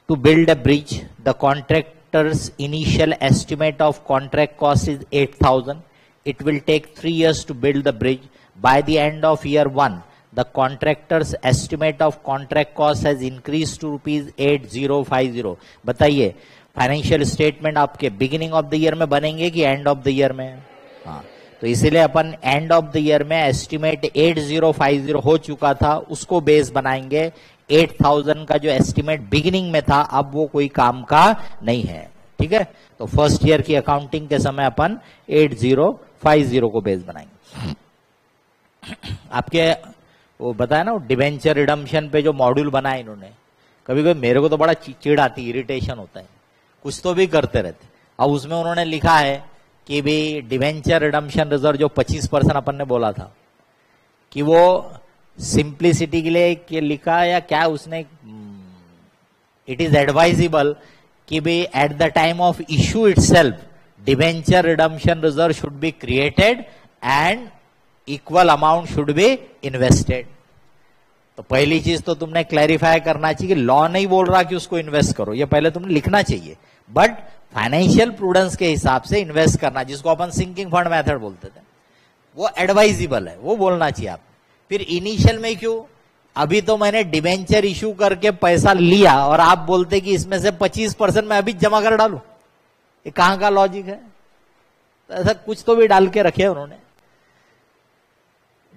To build a bridge the contractor's initial estimate of contract cost is 8,000. It will take 3 years to build the bridge. By the end of year 1 the contractor's estimate of contract cost has increased to ₹8,050. बताइए financial statement आपके beginning of the year में बनेंगे कि end of the year में? हाँ, तो इसीलिए अपन end of the year में एस्टिमेट 8,050 हो चुका था, उसको बेस बनाएंगे। 8,000 का जो एस्टिमेट बिगिनिंग में था अब वो कोई काम का नहीं है, ठीक है। तो फर्स्ट ईयर की अकाउंटिंग के समय अपन 8,050 को बेस बनाएंगे। आपके वो बताया ना, डिवेंचर रिडम्पशन पे जो मॉड्यूल बनाया इन्होंने, कभी कभी मेरे को तो बड़ा चिड़ आती, इरिटेशन होता है, कुछ तो भी करते रहते। अब उसमें उन्होंने लिखा है कि भी डिवेंचर रिडम्पशन रिजर्व जो 25% अपन ने बोला था, कि वो सिंप्लिसिटी के लिए लिखा या क्या उसने, इट इज एडवाइजेबल कि भी at the time of issue itself debenture redemption reserve should be created and equal amount should be invested. तो पहली चीज तो तुमने क्लैरिफाई करना चाहिए कि लॉ नहीं बोल रहा कि उसको इन्वेस्ट करो, ये पहले तुमने लिखना चाहिए, बट फाइनेंशियल प्रूडेंस के हिसाब से इन्वेस्ट करना, जिसको अपन सिंकिंग फंड मेथड बोलते थे, वो एडवाइजेबल है, वो बोलना चाहिए आप। फिर इनिशियल में क्यों, अभी तो मैंने डिवेंचर इश्यू करके पैसा लिया और आप बोलते कि इसमें से 25% मैं अभी जमा कर डालू, ये कहां का लॉजिक है? तो ऐसा कुछ तो भी डाल के रखे उन्होंने।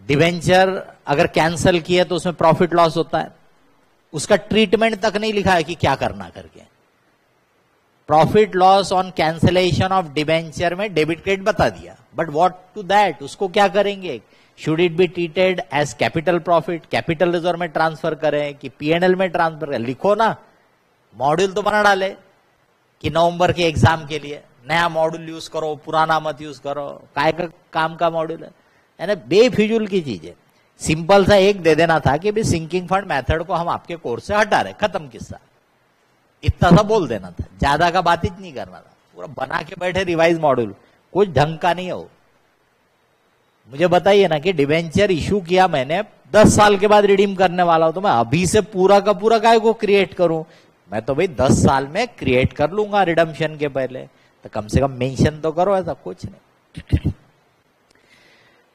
डिवेंचर अगर कैंसिल किए तो उसमें प्रॉफिट लॉस होता है, उसका ट्रीटमेंट तक नहीं लिखा है कि क्या करना करके। Profit loss on cancellation of debenture में डेबिट क्रेडिट बता दिया, बट व्हाट टू दैट, उसको क्या करेंगे? Should it be treated as capital profit, capital reserve में ट्रांसफर करें कि पीएनएल में ट्रांसफर करें? लिखो ना, मॉड्यूल तो बना डाले कि नवंबर के एग्जाम के लिए नया मॉड्यूल यूज करो, पुराना मत यूज करो, काय का काम का मॉड्यूल है ना, बेफिजूल की चीज है। सिंपल सा एक दे देना था कि भी सिंकिंग फंड मेथड को हम आपके कोर्स से हटा रहे, खत्म किस्सा, इतना सा बोल देना था, ज्यादा का बात ही नहीं करना था। पूरा बना के बैठे रिवाइज मॉड्यूल, कुछ ढंग का नहीं हो। मुझे बताइए ना कि डिवेंचर इशू किया मैंने, 10 साल के बाद रिडीम करने वाला हूं, तो मैं अभी से पूरा का पूरा काय को क्रिएट करूं? मैं तो भाई 10 साल में क्रिएट कर लूंगा रिडम्पशन के पहले, तो कम से कम मेंशन तो करो, ऐसा कुछ नहीं।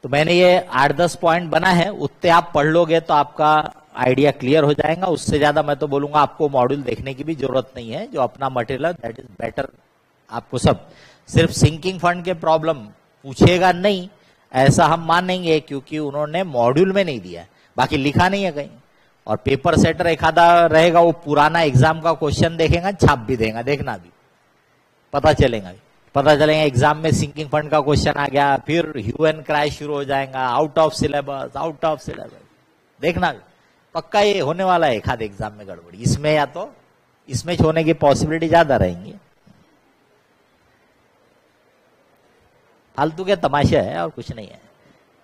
तो मैंने ये 8-10 पॉइंट बना है, उतने आप पढ़ लोगे तो आपका आइडिया क्लियर हो जाएगा। उससे ज्यादा मैं तो बोलूंगा आपको मॉड्यूल देखने की भी जरूरत नहीं है, जो अपना मटेरियल दैट इज बेटर। आपको सब सिर्फ सिंकिंग फंड के प्रॉब्लम पूछेगा नहीं ऐसा हम मानेंगे, क्योंकि उन्होंने मॉड्यूल में नहीं दिया है, बाकी लिखा नहीं है कहीं। और पेपर सेटर एक आधा रहेगा, वो पुराना एग्जाम का क्वेश्चन देखेगा, छाप भी देगा, देखना भी पता चलेगा एग्जाम में सिंकिंग फंड का क्वेश्चन आ गया, फिर ह्यू एंड क्राई शुरू हो जाएगा, आउट ऑफ सिलेबस, देखना पक्का ये होने वाला है एक आध एग्जाम में गड़बड़ी, इसमें या तो इसमें होने की पॉसिबिलिटी ज्यादा रहेंगी। फालतू के तमाशे है और कुछ नहीं है।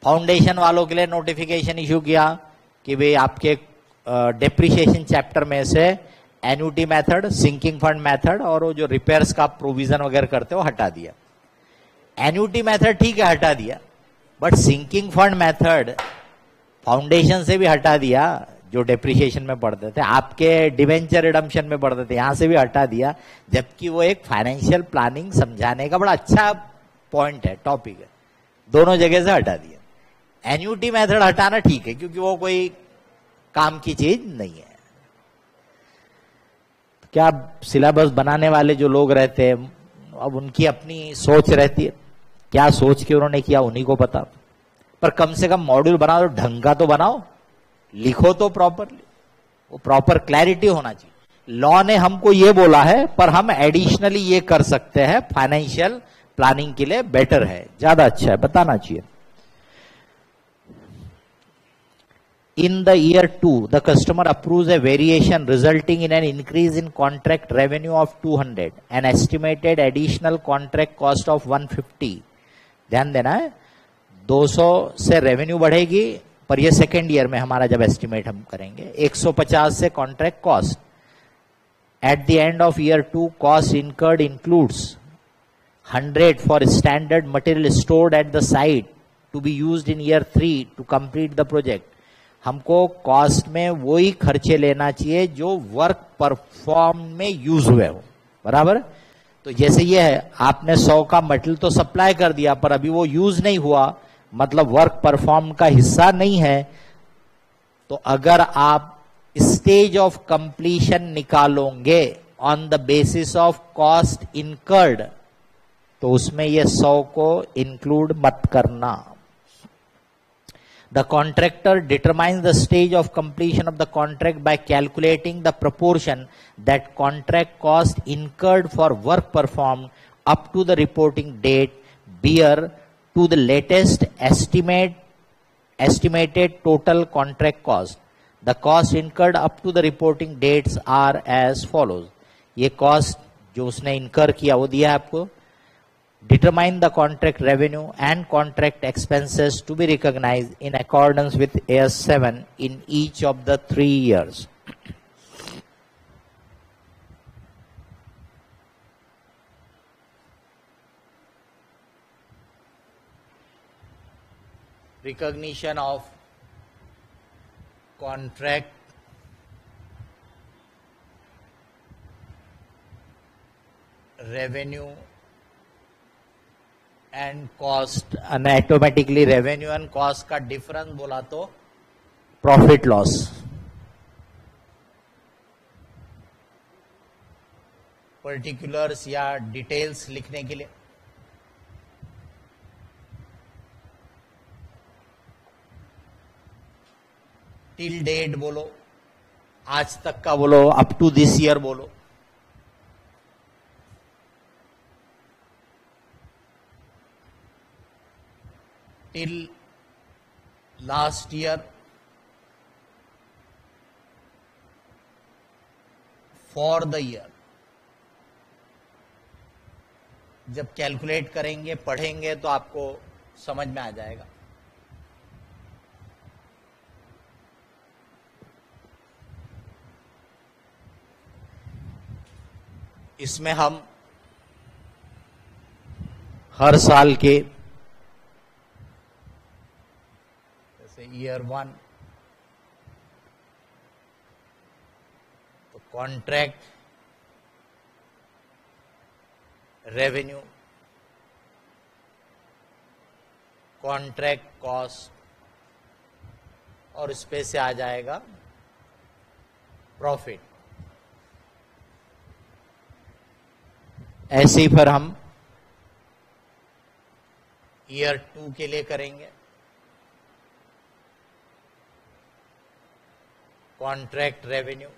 फाउंडेशन वालों के लिए नोटिफिकेशन इशू किया कि भाई आपके डेप्रिसिएशन चैप्टर में से annuity method, sinking fund method और वो जो रिपेयर्स का प्रोविजन वगैरह करते हो हटा दिया। एन्युटी मेथड ठीक है हटा दिया, but sinking fund method foundation से भी हटा दिया, जो डेप्रिसिएशन में पढ़ते थे, आपके डिवेंचर रिडम्पशन में पढ़ते थे, यहां से भी हटा दिया, जबकि वो एक फाइनेंशियल प्लानिंग समझाने का बड़ा अच्छा पॉइंट है, टॉपिक है, दोनों जगह से हटा दिया। एन्युटी मेथड हटाना ठीक है क्योंकि वो कोई काम की चीज नहीं है। क्या सिलेबस बनाने वाले जो लोग रहते हैं, अब उनकी अपनी सोच रहती है, क्या सोच के उन्होंने किया उन्हीं को पता, पर कम से कम मॉड्यूल बनाओ तो ढंग का तो बनाओ, लिखो तो प्रॉपरली, वो प्रॉपर क्लैरिटी होना चाहिए। लॉ ने हमको ये बोला है, पर हम एडिशनली ये कर सकते हैं, फाइनेंशियल प्लानिंग के लिए बेटर है, ज्यादा अच्छा है, बताना चाहिए। In the year 2, the customer approves a variation resulting in an increase in contract revenue of 200, an estimated additional contract cost of 150. ध्यान देना है, 200 से रेवेन्यू बढ़ेगी, पर ये सेकेंड ईयर में हमारा जब एस्टिमेट हम करेंगे, 150 से contract cost. At the end of year 2, cost incurred includes 100 for standard material stored at the site to be used in year 3 to complete the project. हमको कॉस्ट में वही खर्चे लेना चाहिए जो वर्क परफॉर्म में यूज हुए हो, बराबर। तो जैसे ये है, आपने 100 का मटेरियल तो सप्लाई कर दिया, पर अभी वो यूज नहीं हुआ, मतलब वर्क परफॉर्म का हिस्सा नहीं है, तो अगर आप स्टेज ऑफ कंप्लीशन निकालोगे on the basis of cost incurred, तो उसमें ये 100 को इंक्लूड मत करना। The contractor determines the stage of completion of the contract by calculating the proportion that contract cost incurred for work performed up to the reporting date bear to the latest estimated total contract cost. The cost incurred up to the reporting dates are as follows. ये cost जो उसने incur किया वो दिया है आपको। Determine the contract revenue and contract expenses to be recognized in accordance with AS7 in each of the 3 years. Recognition of contract revenue and cost, automatically revenue and cost का difference बोला तो profit loss. Particulars या details लिखने के लिए till date बोलो, आज तक का बोलो, अप टू दिस ईयर बोलो। Till last year, for the year. जब कैलकुलेट करेंगे, पढ़ेंगे तो आपको समझ में आ जाएगा। इसमें हम हर साल के ईयर 1 तो कॉन्ट्रैक्ट रेवेन्यू, कॉन्ट्रैक्ट कॉस्ट, और इस पे से आ जाएगा प्रॉफिट। ऐसे ही फिर हम ईयर 2 के लिए करेंगे। Contract revenue,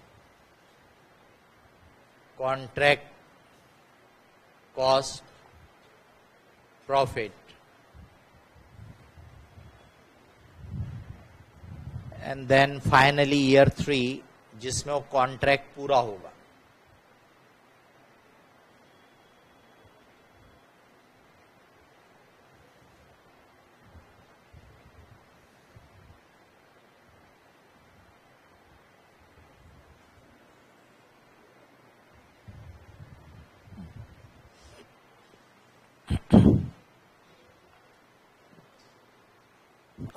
contract cost, profit, and then finally year 3 जिसमें वो कॉन्ट्रैक्ट पूरा होगा।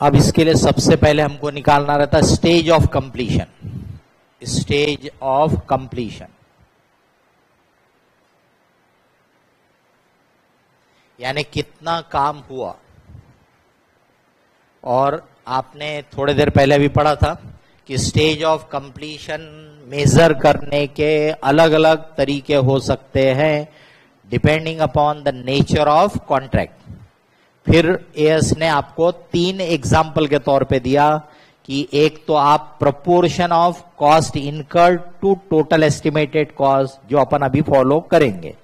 अब इसके लिए सबसे पहले हमको निकालना रहता है stage of completion. Stage of completion यानी कितना काम हुआ। और आपने थोड़ी देर पहले भी पढ़ा था कि स्टेज ऑफ कंप्लीशन मेजर करने के अलग अलग तरीके हो सकते हैं depending upon the nature of contract. फिर एएस ने आपको 3 एग्जाम्पल के तौर पे दिया कि एक तो आप proportion of cost incurred to total estimated cost, जो अपन अभी फॉलो करेंगे।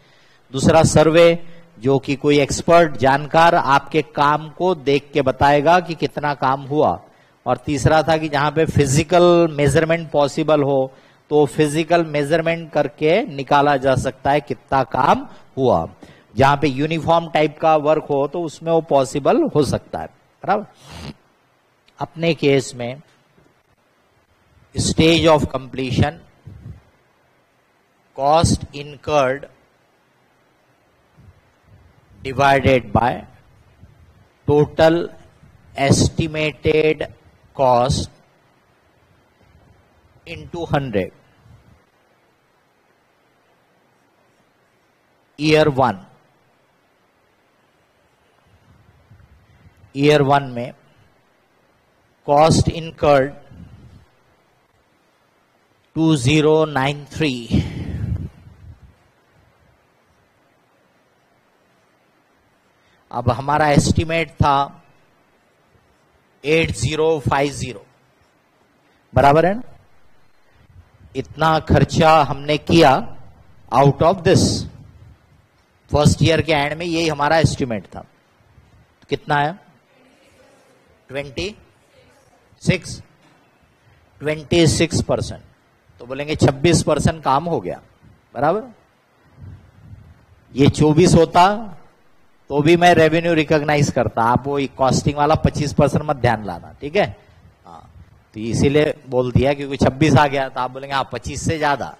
दूसरा सर्वे, जो कि कोई एक्सपर्ट जानकार आपके काम को देख के बताएगा कि कितना काम हुआ। और तीसरा था कि जहां पे फिजिकल मेजरमेंट पॉसिबल हो तो फिजिकल मेजरमेंट करके निकाला जा सकता है कितना काम हुआ। जहां पे यूनिफॉर्म टाइप का वर्क हो तो उसमें वो पॉसिबल हो सकता है, बराबर। अपने केस में stage of completion, cost incurred divided by total estimated cost into 100, year 1 में cost incurred 2093, अब हमारा एस्टिमेट था 8050, बराबर है ना। इतना खर्चा हमने किया out of this, first year के एंड में यही हमारा एस्टिमेट था। तो कितना है? 26%। तो बोलेंगे 26% काम हो गया, बराबर। ये 24 होता तो भी मैं रेवेन्यू रिकॉग्नाइज करता, आप वो कॉस्टिंग वाला 25% मत ध्यान लाना, ठीक है। हाँ, तो इसीलिए बोल दिया क्योंकि 26 आ गया तो आप बोलेंगे आप 25 से ज्यादा,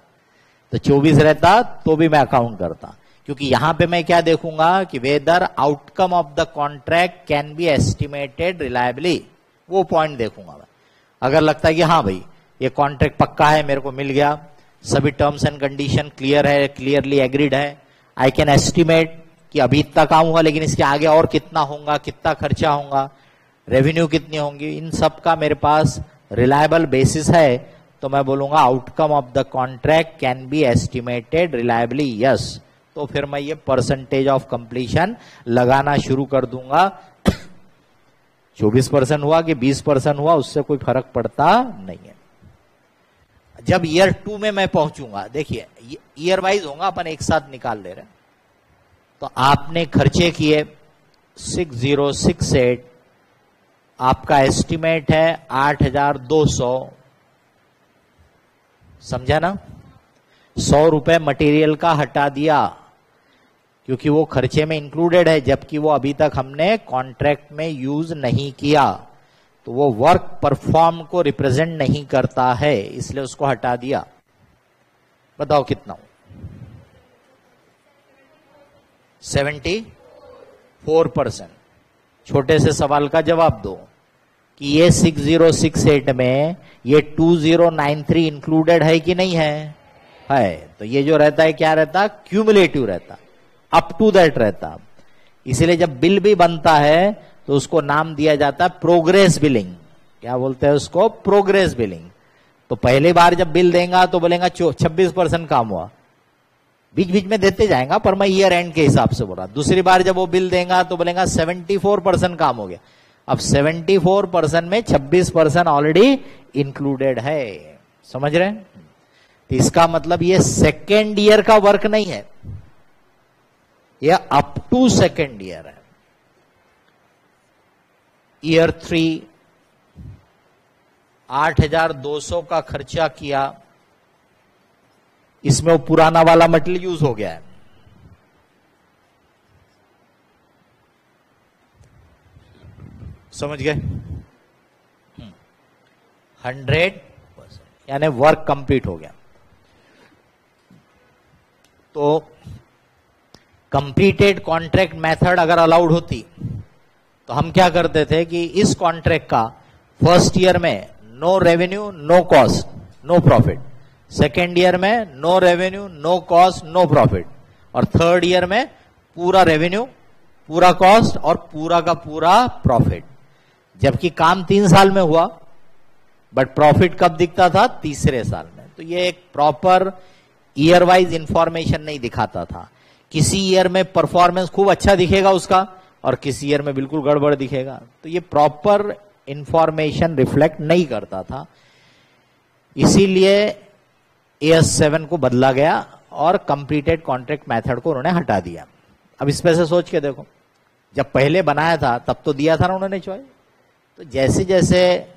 तो 24 रहता तो भी मैं अकाउंट करता। क्योंकि यहां पे मैं क्या देखूंगा कि whether outcome of the contract can be estimated reliably, वो पॉइंट देखूंगा मैं। अगर लगता है कि हाँ भाई ये कॉन्ट्रैक्ट पक्का है, मेरे को मिल गया, सभी टर्म्स एंड कंडीशन क्लियर है, क्लियरली एग्रीड है, आई कैन एस्टिमेट कि अभी इतना काम हुआ लेकिन इसके आगे और कितना होगा, कितना खर्चा होगा, रेवेन्यू कितनी होंगी, इन सब का मेरे पास रिलायबल बेसिस है, तो मैं बोलूंगा outcome of the contract can be estimated reliably, yes. तो फिर मैं ये परसेंटेज ऑफ कंप्लीशन लगाना शुरू कर दूंगा। 24% हुआ कि 20% हुआ, उससे कोई फर्क पड़ता नहीं है। जब ईयर 2 में मैं पहुंचूंगा, देखिए ईयर वाइज होगा, अपन एक साथ निकाल ले रहे हैं। तो आपने खर्चे किए 6068, आपका एस्टिमेट है 8200, समझा ना। 100 रुपए मटेरियल का हटा दिया क्योंकि वो खर्चे में इंक्लूडेड है, जबकि वो अभी तक हमने कॉन्ट्रैक्ट में यूज नहीं किया, तो वो वर्क परफॉर्म को रिप्रेजेंट नहीं करता है, इसलिए उसको हटा दिया। बताओ कितना हो? 74%। छोटे से सवाल का जवाब दो कि ये 6068 में ये 2093 इंक्लूडेड है कि नहीं है? है। तो ये जो रहता है क्या रहता? क्यूमुलेटिव रहता, अप टू दैट रहता। इसीलिए जब बिल भी बनता है तो उसको नाम दिया जाता है प्रोग्रेस बिलिंग। क्या बोलते हैं उसको? Progress billing. तो पहली बार जब बिल देगा तो बोलेगा 26% काम हुआ, बीच बीच में देते जाएगा, पर मैं ईयर एंड के हिसाब से बोल रहा। दूसरी बार जब वो बिल देगा तो बोलेगा 74% काम हो गया। अब 74% में 26% ऑलरेडी इंक्लूडेड है, समझ रहे हैं? तो इसका मतलब ये सेकेंड ईयर का वर्क नहीं है, ये अप टू सेकेंड ईयर है। ईयर 3 8200 का खर्चा किया, इसमें वो पुराना वाला मटेरियल यूज हो गया है। समझ गए? 100% यानी वर्क कंप्लीट हो गया। तो कंप्लीटेड कॉन्ट्रैक्ट मेथड अगर अलाउड होती तो हम क्या करते थे कि इस कॉन्ट्रैक्ट का फर्स्ट ईयर में no revenue no cost no profit, second year में no revenue no cost no profit, और थर्ड ईयर में पूरा रेवेन्यू पूरा कॉस्ट और पूरा का पूरा प्रॉफिट। जबकि काम 3 साल में हुआ बट प्रॉफिट कब दिखता था? तीसरे साल में। तो ये एक प्रॉपर ईयर वाइज इंफॉर्मेशन नहीं दिखाता था। किसी ईयर में परफॉर्मेंस खूब अच्छा दिखेगा उसका और किसी ईयर में बिल्कुल गड़बड़ दिखेगा। तो ये प्रॉपर इंफॉर्मेशन रिफ्लेक्ट नहीं करता था, इसीलिए AS7 को बदला गया और कंप्लीटेड कॉन्ट्रैक्ट मेथड को उन्होंने हटा दिया। अब इस पे से सोच के देखो, जब पहले बनाया था तब तो दिया था ना उन्होंने चॉइस। तो जैसे जैसे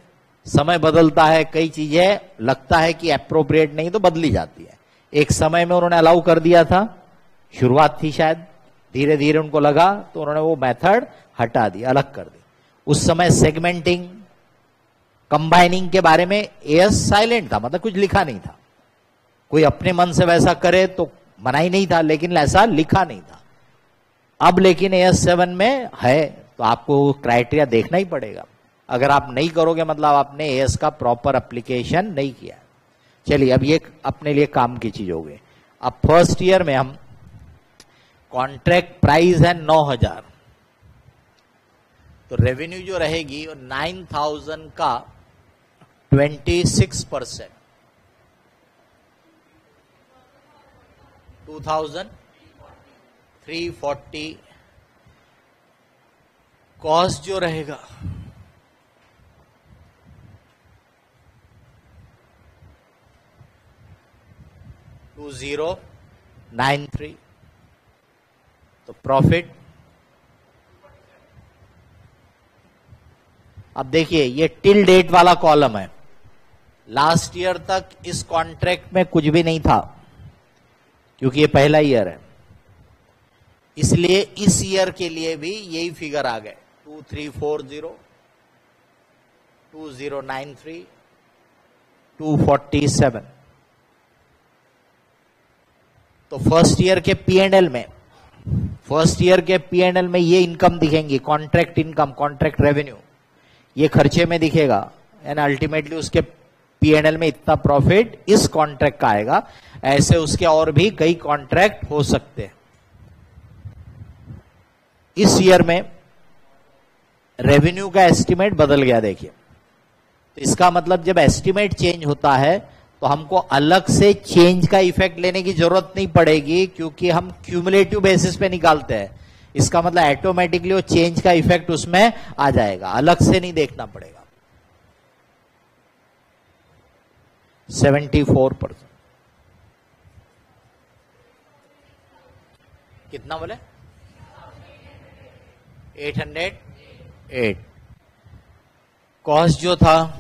समय बदलता है, कई चीजें लगता है कि अप्रोप्रिएट नहीं तो बदली जाती है। एक समय में उन्होंने अलाउ कर दिया था, शुरुआत थी शायद, धीरे धीरे उनको लगा तो उन्होंने वो मेथड हटा दिया, अलग कर दी। उस समय सेगमेंटिंग, कंबाइनिंग के बारे में AS साइलेंट था, मतलब कुछ लिखा नहीं था। कोई अपने मन से वैसा करे तो मना ही नहीं था, लेकिन ऐसा लिखा नहीं था। अब लेकिन AS7 में है, तो आपको क्राइटेरिया देखना ही पड़ेगा। अगर आप नहीं करोगे मतलब आपने AS का प्रॉपर एप्लीकेशन नहीं किया। चलिए, अब ये अपने लिए काम की चीज हो गई। अब फर्स्ट ईयर में हम कॉन्ट्रैक्ट प्राइस है 9,000, तो रेवेन्यू जो रहेगी वो 9,000 का 26%, 2,340। कॉस्ट जो रहेगा 2093, तो प्रॉफिट। अब देखिए, ये टिल डेट वाला कॉलम है। लास्ट ईयर तक इस कॉन्ट्रैक्ट में कुछ भी नहीं था, क्योंकि ये पहला ईयर है, इसलिए इस ईयर के लिए भी यही फिगर आ गए, 2340, 2093, 247। तो फर्स्ट ईयर के P&L में ये इनकम दिखेंगी, कॉन्ट्रैक्ट इनकम, कॉन्ट्रैक्ट रेवेन्यू, ये खर्चे में दिखेगा, एंड अल्टीमेटली उसके P&L में इतना प्रॉफिट इस कॉन्ट्रैक्ट का आएगा। ऐसे उसके और भी कई कॉन्ट्रैक्ट हो सकते हैं। इस ईयर में रेवेन्यू का एस्टिमेट बदल गया, देखिए। तो इसका मतलब जब एस्टिमेट चेंज होता है तो हमको अलग से चेंज का इफेक्ट लेने की जरूरत नहीं पड़ेगी, क्योंकि हम क्यूमुलेटिव बेसिस पे निकालते हैं। इसका मतलब ऑटोमेटिकली वो चेंज का इफेक्ट उसमें आ जाएगा, अलग से नहीं देखना पड़ेगा। 74%, कितना बोले? 808। कॉस्ट जो था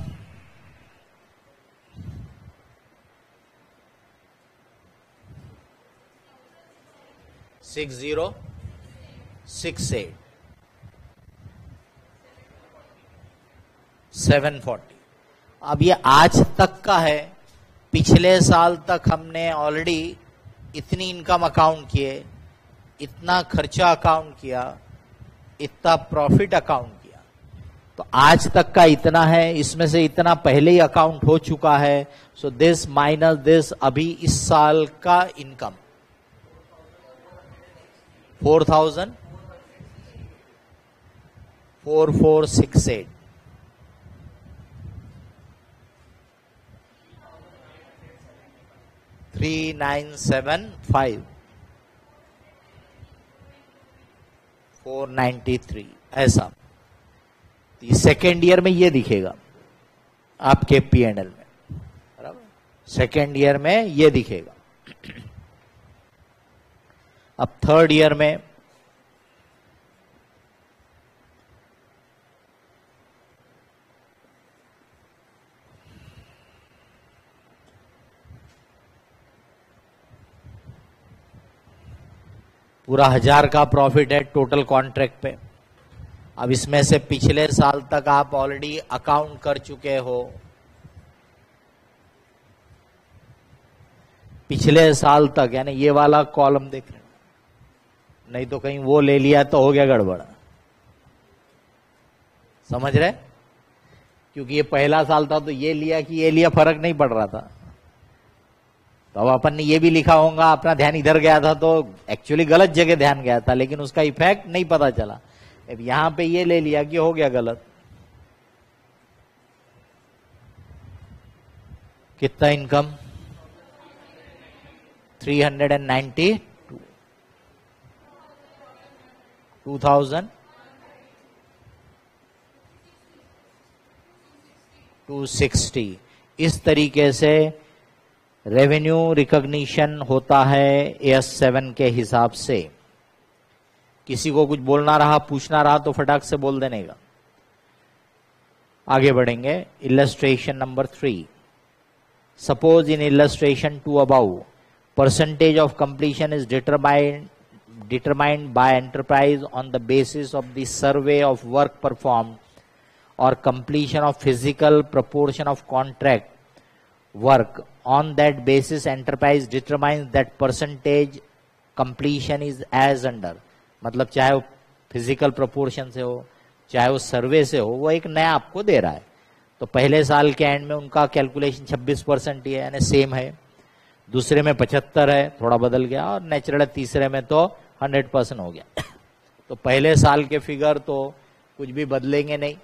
6068, 740। अब ये आज तक का है, पिछले साल तक हमने ऑलरेडी इतनी इनकम अकाउंट किए, इतना खर्चा अकाउंट किया, इतना प्रॉफिट अकाउंट किया, तो आज तक का इतना है, इसमें से इतना पहले ही अकाउंट हो चुका है। सो दिस माइनस दिस, अभी इस साल का इनकम 4468, 3975, 493, ऐसा। तो सेकेंड ईयर में ये दिखेगा आपके P&L में, बराबर। सेकेंड ईयर में ये दिखेगा। अब थर्ड ईयर में पूरा 1000 का प्रॉफिट है टोटल कॉन्ट्रैक्ट पे। अब इसमें से पिछले साल तक आप ऑलरेडी अकाउंट कर चुके हो, पिछले साल तक, यानी ये वाला कॉलम देख रहे, नहीं तो कहीं वो ले लिया तो हो गया गड़बड़, समझ रहे? क्योंकि ये पहला साल था तो ये लिया कि ये लिया फर्क नहीं पड़ रहा था। तो अब अपन ने ये भी लिखा होगा, अपना ध्यान इधर गया था तो एक्चुअली गलत जगह ध्यान गया था, लेकिन उसका इफेक्ट नहीं पता चला। अब यहां पे ये ले लिया कि हो गया गलत। कितना इनकम? 392, 2000 260। इस तरीके से रेवेन्यू रिकॉग्निशन होता है AS7 के हिसाब से। किसी को कुछ बोलना रहा, पूछना रहा तो फटाक से बोल देने का। आगे बढ़ेंगे। Illustration number 3। Suppose in illustration 2 about percentage of completion is determined by enterprise on the basis of the survey of work performed or completion of physical proportion of contract work. On that basis enterprise determines that percentage completion is as under। मतलब चाहे वो physical proportion से हो चाहे वो सर्वे से हो, वो एक नया आपको दे रहा है। तो पहले साल के एंड में उनका कैलकुलेशन 26% ही है, यानी सेम है। दूसरे में 75 है, थोड़ा बदल गया, और नेचुरल तीसरे में तो 100% हो गया। तो पहले साल के फिगर तो कुछ भी बदलेंगे नहीं,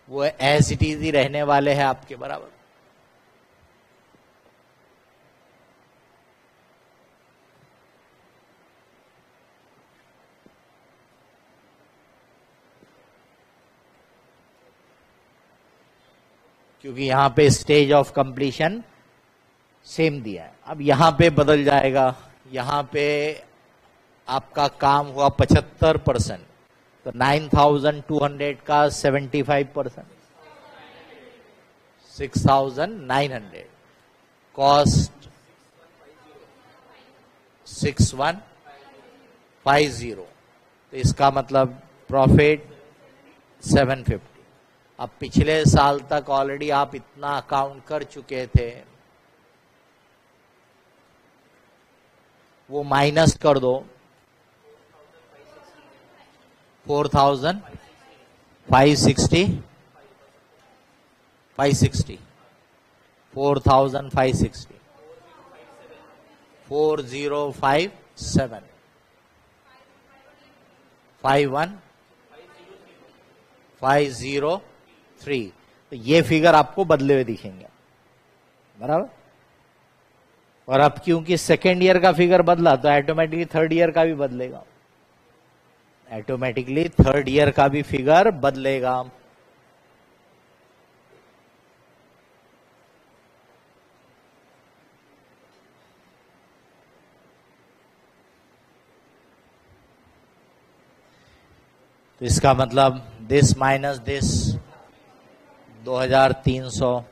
वो एज इट इज ही रहने वाले हैं आपके बराबर। क्योंकि यहां पे स्टेज ऑफ कंप्लीशन सेम दिया है। अब यहां पे बदल जाएगा, यहां पे आपका काम हुआ 75%, तो 9200 का 75%, 6900, कॉस्ट 6150, तो इसका मतलब प्रॉफिट 750। अब पिछले साल तक ऑलरेडी आप इतना अकाउंट कर चुके थे, वो माइनस कर दो 4560, 4560, 4057, 51503। तो ये फिगर आपको बदले हुए दिखेंगे बराबर। और अब क्योंकि सेकेंड ईयर का फिगर बदला तो ऑटोमेटिकली थर्ड ईयर का भी बदलेगा, ऑटोमेटिकली थर्ड ईयर का भी फिगर बदलेगा। तो इसका मतलब दिस माइनस दिस 2300,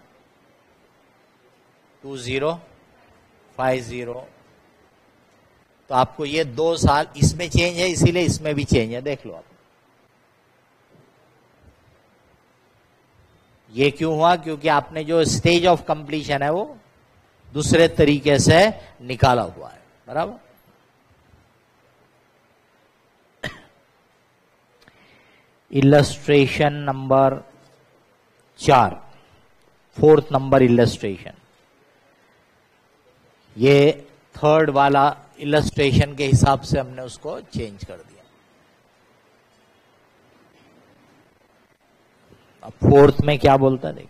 2050। तो आपको ये 2 साल इसमें चेंज है, इसीलिए इसमें भी चेंज है, देख लो आप। ये क्यों हुआ? क्योंकि आपने जो स्टेज ऑफ कंप्लीशन है वो दूसरे तरीके से निकाला हुआ है बराबर। Illustration number 4, 4th number illustration. ये थर्ड वाला इलस्ट्रेशन के हिसाब से हमने उसको चेंज कर दिया। अब 4th में क्या बोलता है देख।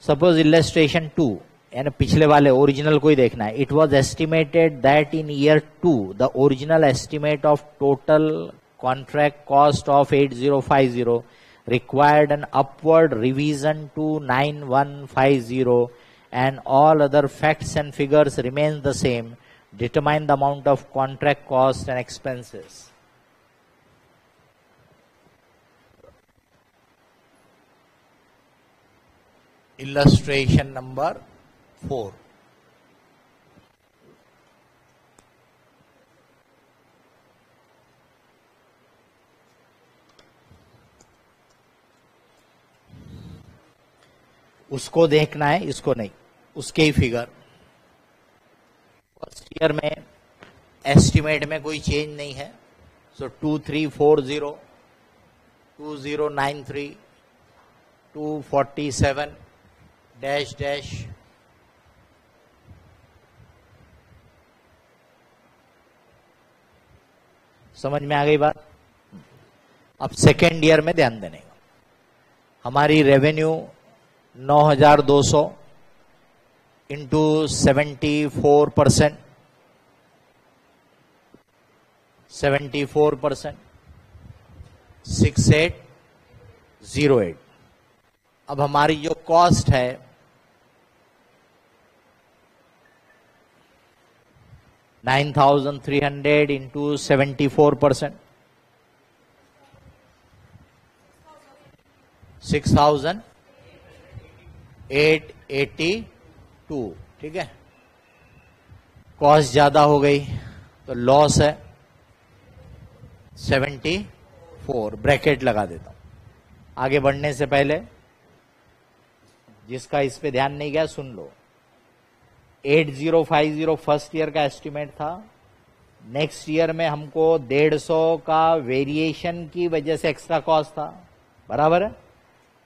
सपोज इलस्ट्रेशन 2, यानी पिछले वाले ओरिजिनल को ही देखना है। It was estimated that in year 2 the original estimate of total contract cost of 8050 required an upward revision to 9150 and all other facts and figures remain the same. Determine the amount of contract cost and expenses. Illustration number 4. उसको देखना है, इसको नहीं, उसके ही figure. First year में estimate में कोई change नहीं है, सो 2340, 2093, 247 डैश डैश, समझ में आ गई बात। अब सेकेंड ईयर में ध्यान देने का। हमारी रेवेन्यू 9200 इंटू 74%, 6808। अब हमारी जो कॉस्ट है 9,300 इंटू 74%, 6,882, ठीक है। कॉस्ट ज्यादा हो गई तो लॉस है 74, ब्रैकेट लगा देता हूं। आगे बढ़ने से पहले जिसका इस पे ध्यान नहीं गया सुन लो। 8050 फर्स्ट ईयर का एस्टिमेट था, नेक्स्ट ईयर में हमको 150 का वेरिएशन की वजह से एक्स्ट्रा कॉस्ट था, बराबर है।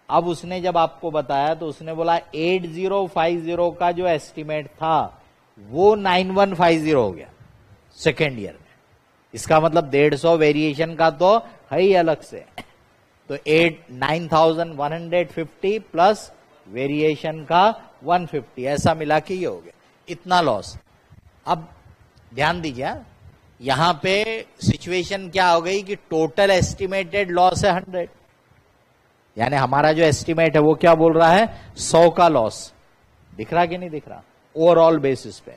अब उसने जब आपको बताया तो उसने बोला 8050 का जो एस्टिमेट था वो 9150 हो गया सेकेंड ईयर में। इसका मतलब 150 वेरिएशन का तो है ही अलग से, तो 9150 प्लस वेरिएशन का 150, ऐसा मिला के ये हो गया इतना लॉस। अब ध्यान दीजिए, यहां पे सिचुएशन क्या हो गई कि टोटल एस्टिमेटेड लॉस है 100, यानी हमारा जो एस्टिमेट है वो क्या बोल रहा है 100 का लॉस। दिख रहा कि नहीं दिख रहा ओवरऑल बेसिस पे।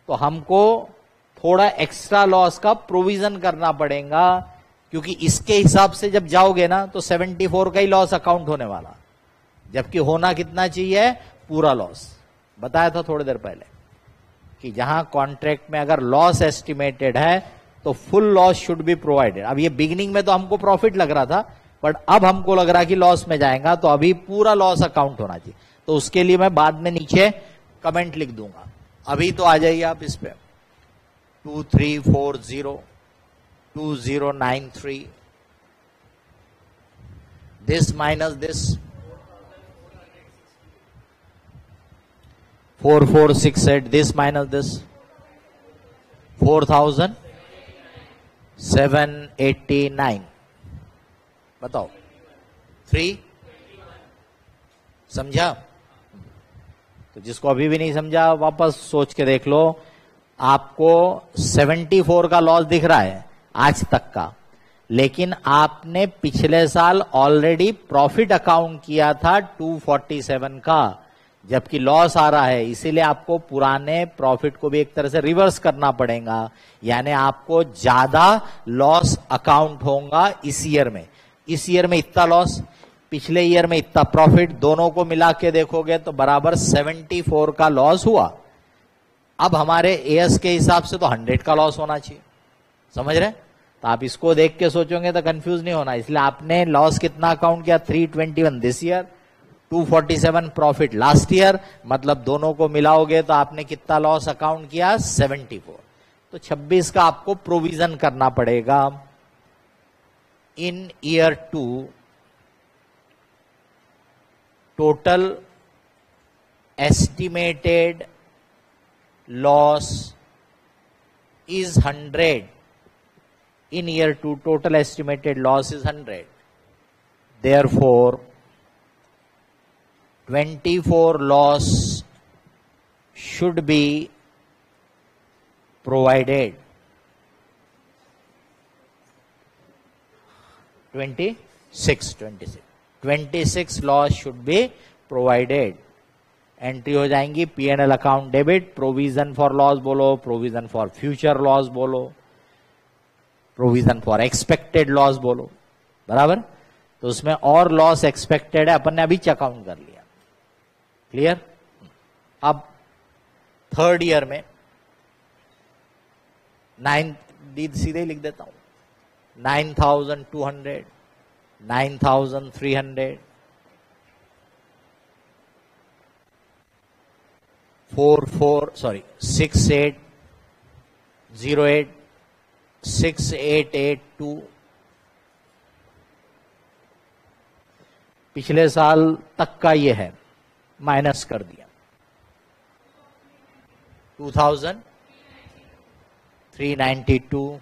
तो हमको थोड़ा एक्स्ट्रा लॉस का प्रोविजन करना पड़ेगा, क्योंकि इसके हिसाब से जब जाओगे ना तो 74 का ही लॉस अकाउंट होने वाला, जबकि होना कितना चाहिए पूरा लॉस। बताया था थोड़ी देर पहले कि जहां कॉन्ट्रैक्ट में अगर लॉस एस्टिमेटेड है तो full loss should be provided. अब ये बिगिनिंग में तो हमको प्रॉफिट लग रहा था, बट अब हमको लग रहा कि लॉस में जाएगा, तो अभी पूरा लॉस अकाउंट होना चाहिए। तो उसके लिए मैं बाद में नीचे कमेंट लिख दूंगा। अभी तो आ जाइए आप इस पे 2340 2093, this minus this 4468, this minus this 4789, बताओ 3 समझा? तो जिसको अभी भी नहीं समझा वापस सोच के देख लो। आपको 74 का लॉस दिख रहा है आज तक का, लेकिन आपने पिछले साल ऑलरेडी प्रॉफिट अकाउंट किया था 247 का, जबकि लॉस आ रहा है, इसीलिए आपको पुराने प्रॉफिट को भी एक तरह से रिवर्स करना पड़ेगा, यानी आपको ज्यादा लॉस अकाउंट होगा इस ईयर में। इस ईयर में इतना लॉस, पिछले ईयर में इतना प्रॉफिट, दोनों को मिला के देखोगे तो बराबर 74 का लॉस हुआ। अब हमारे एएस के हिसाब से तो 100 का लॉस होना चाहिए, समझ रहे? तो आप इसको देख के सोचोगे तो कंफ्यूज नहीं होना, इसलिए आपने लॉस कितना अकाउंट किया 321 this year, 247 profit last year, मतलब दोनों को मिलाओगे तो आपने कितना लॉस अकाउंट किया 74। तो 26 का आपको प्रोविजन करना पड़ेगा। In year 2 total estimated loss is 100. In year 2 total estimated loss is 100. Therefore 24 loss should be provided. 26 loss should be provided. Entry हो जाएंगी P&L account debit, provision for loss बोलो, provision for future loss बोलो, provision for expected loss बोलो, बराबर। तो उसमें और loss expected है अपन ने अभी चेक आउट कर लिया, क्लियर। अब थर्ड ईयर में 9 सीधे ही लिख देता हूं, 9,200, 9,300, 6808, 6882, पिछले साल तक का ये है, माइनस कर दिया 2,392,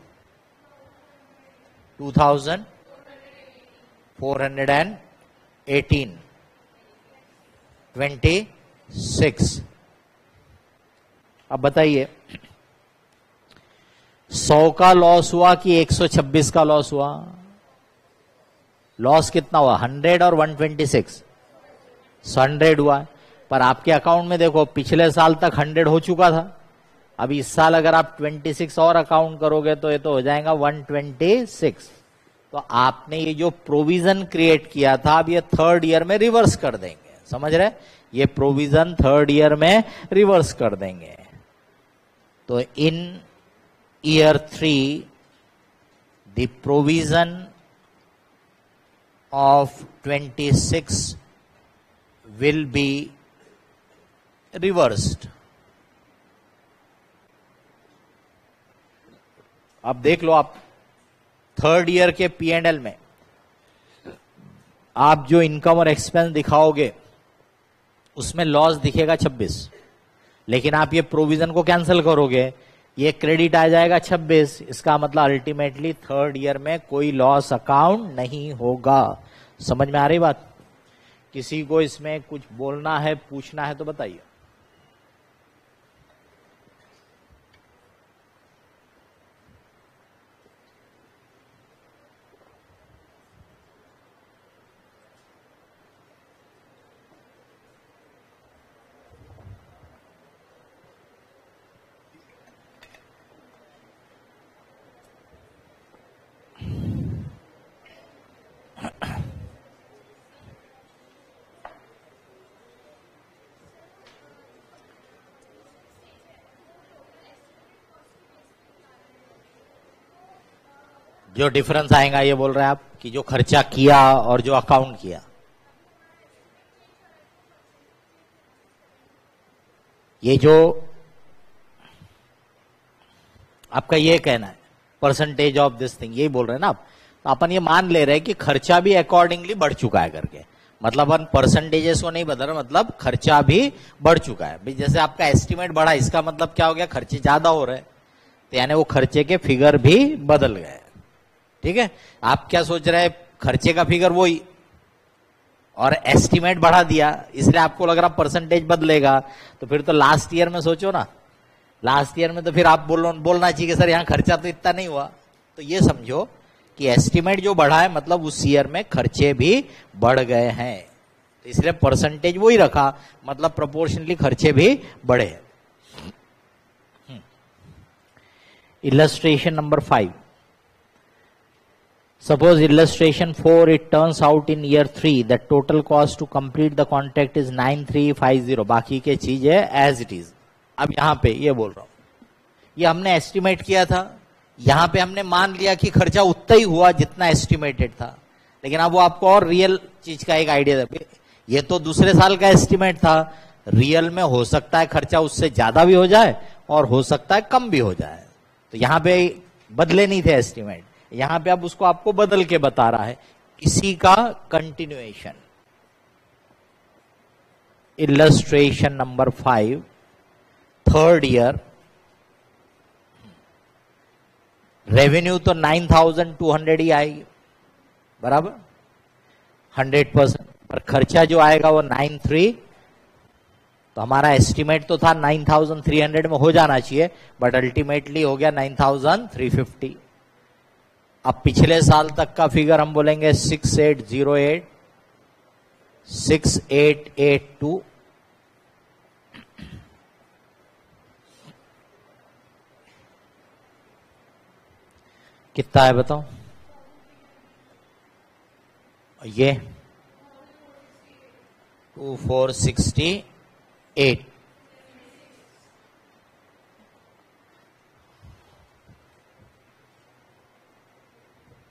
2,418, 26। अब बताइए 100 का लॉस हुआ कि 126 का लॉस हुआ? लॉस कितना हुआ 100 और 126? 100 हुआ है, पर आपके अकाउंट में देखो पिछले साल तक 100 हो चुका था। अब इस साल अगर आप 26 और अकाउंट करोगे तो ये तो हो जाएगा 126। तो आपने ये जो प्रोविजन क्रिएट किया था अब ये थर्ड ईयर में रिवर्स कर देंगे, समझ रहे? ये प्रोविजन थर्ड ईयर में रिवर्स कर देंगे। तो in year 3 the provision of 26 will be reversed. अब देख लो, आप थर्ड ईयर के P&L में आप जो इनकम और एक्सपेंस दिखाओगे उसमें लॉस दिखेगा 26, लेकिन आप ये प्रोविजन को कैंसिल करोगे, ये क्रेडिट आ जाएगा 26। इसका मतलब अल्टीमेटली थर्ड ईयर में कोई लॉस अकाउंट नहीं होगा। समझ में आ रही बात? किसी को इसमें कुछ बोलना है, पूछना है तो बताइए। जो डिफरेंस आएगा ये बोल रहे हैं आप कि जो खर्चा किया और जो अकाउंट किया, ये जो आपका ये कहना है परसेंटेज ऑफ दिस थिंग, यही बोल रहे हैं ना आप। तो अपन ये मान ले रहे हैं कि खर्चा भी अकॉर्डिंगली बढ़ चुका है करके, मतलब अपन परसेंटेजेस को नहीं बदल रहे, मतलब खर्चा भी बढ़ चुका है। जैसे आपका एस्टिमेट बढ़ा, इसका मतलब क्या हो गया? खर्चे ज्यादा हो रहे हैं, तो यानी वो खर्चे के फिगर भी बदल गए। ठीक है, आप क्या सोच रहे हैं? खर्चे का फिगर वही और एस्टिमेट बढ़ा दिया, इसलिए आपको लग रहा परसेंटेज बदलेगा। तो फिर तो लास्ट ईयर में सोचो ना, लास्ट ईयर में तो फिर आप बोलना चाहिए कि सर यहाँ खर्चा तो इतना नहीं हुआ। तो ये समझो कि एस्टिमेट जो बढ़ा है मतलब उस ईयर में खर्चे भी बढ़ गए हैं, तो इसलिए परसेंटेज वही रखा, मतलब प्रोपोर्शनली खर्चे भी बढ़े। Illustration number 5। Suppose illustration 4, it turns out in year 3 that total cost to complete the contract is 9350। बाकी के चीज है as it is। अब यहां पे ये बोल रहा हूं, ये हमने एस्टिमेट किया था, यहां पे हमने मान लिया कि खर्चा उतना ही हुआ जितना एस्टिमेटेड था, लेकिन अब वो आपको और रियल चीज का एक आइडिया दे। ये तो दूसरे साल का एस्टिमेट था, रियल में हो सकता है खर्चा उससे ज्यादा भी हो जाए और हो सकता है कम भी हो जाए। तो यहां पे बदले नहीं थे एस्टिमेट, यहां पे अब उसको आपको बदल के बता रहा है, इसी का continuation. Illustration number 5, third year. Revenue तो 9200 ही आएगी, बराबर 100%, पर खर्चा जो आएगा वो 93। तो हमारा एस्टिमेट तो था 9300 में हो जाना चाहिए, बट अल्टीमेटली हो गया 9350। अब पिछले साल तक का फिगर हम बोलेंगे 6808, 6882। कितना है बताओ? ये 2468।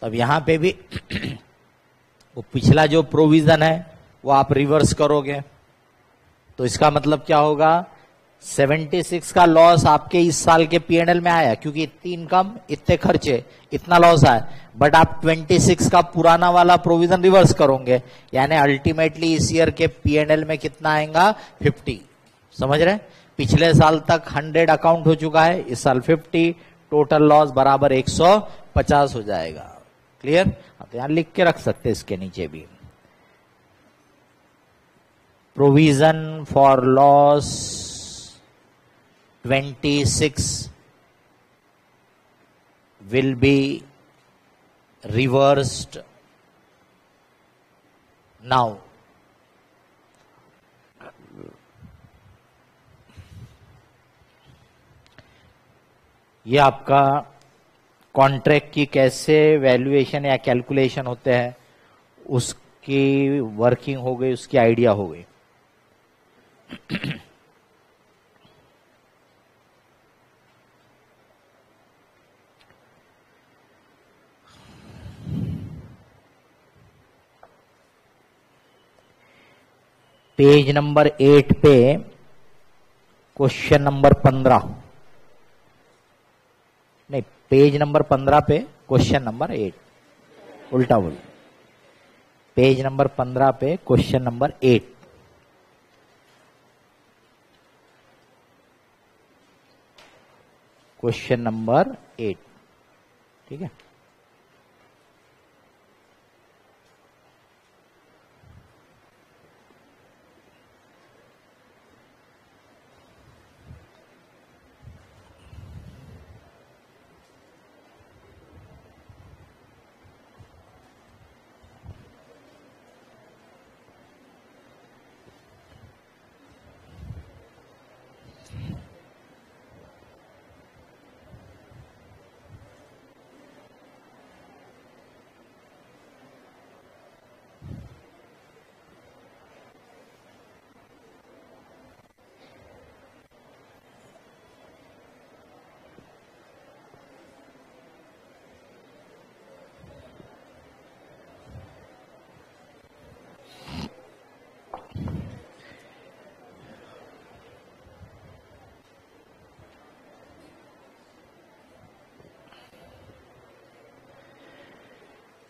तब यहां पे भी वो पिछला जो प्रोविजन है वो आप रिवर्स करोगे, तो इसका मतलब क्या होगा? 76 का लॉस आपके इस साल के P&L में आया, क्योंकि इतनी इनकम इतने खर्चे इतना लॉस आया, बट आप 26 का पुराना वाला प्रोविजन रिवर्स करोगे, यानी अल्टीमेटली इस ईयर के P&L में कितना आएगा? 50। समझ रहे? पिछले साल तक 100 अकाउंट हो चुका है, इस साल 50, टोटल लॉस बराबर 150 हो जाएगा। क्लियर? तो यहां लिख के रख सकते इसके नीचे भी, provision for loss 26 will be reversed now। ये आपका कॉन्ट्रैक्ट की कैसे वैल्यूएशन या कैलकुलेशन होते हैं उसकी वर्किंग हो गई, उसकी आइडिया हो गई। पेज नंबर 8 पे क्वेश्चन नंबर 15, नहीं पेज नंबर 15 पे क्वेश्चन नंबर 8, उल्टा बोल, पेज नंबर 15 पे क्वेश्चन नंबर 8। क्वेश्चन नंबर 8, ठीक है।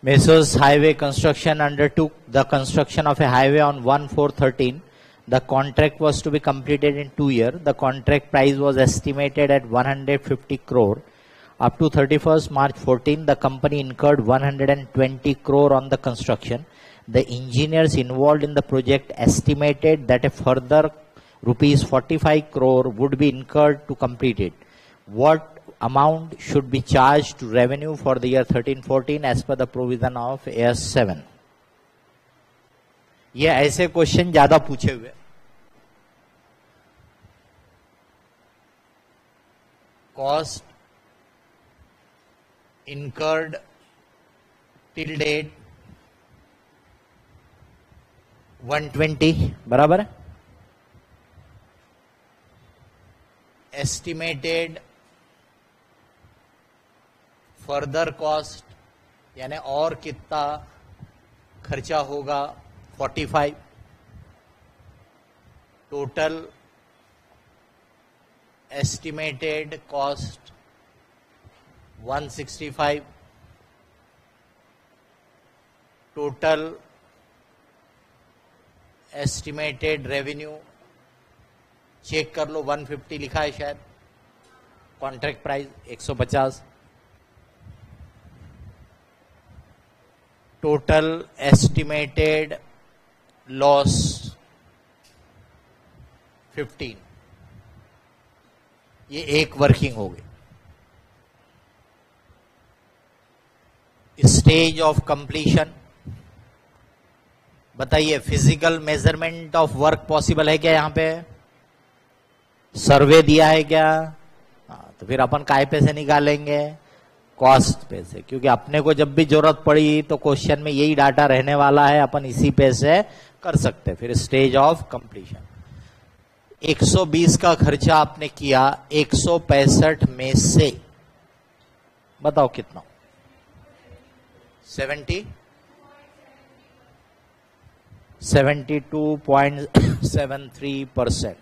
Mesos Highway Construction undertook the construction of a highway on 1/4/13. The contract was to be completed in 2 years. The contract price was estimated at 150 crore. Up to 31st March 14, the company incurred 120 crore on the construction. The engineers involved in the project estimated that a further rupees 45 crore would be incurred to complete it. What amount should be charged to revenue for the year 13-14 as per the provision of AS 7? ये ऐसे question ज्यादा पूछे हुए। Cost incurred till date 120 बराबर है। Estimated further cost यानी और कितना खर्चा होगा 45। Total estimated cost 165। Total estimated revenue check कर लो 150 लिखा है शायद, contract price 150। Total estimated loss 15। ये एक वर्किंग हो गई। स्टेज ऑफ कंप्लीशन बताइए, physical measurement of work possible है क्या? यहां पे सर्वे दिया है क्या? तो फिर अपन काय पे से निकालेंगे? कॉस्ट पे से, क्योंकि अपने को जब भी जरूरत पड़ी तो क्वेश्चन में यही डाटा रहने वाला है, अपन इसी पे से कर सकते हैं। फिर स्टेज ऑफ कंप्लीशन 120 का खर्चा आपने किया, 165 में से बताओ कितना? 72.73%।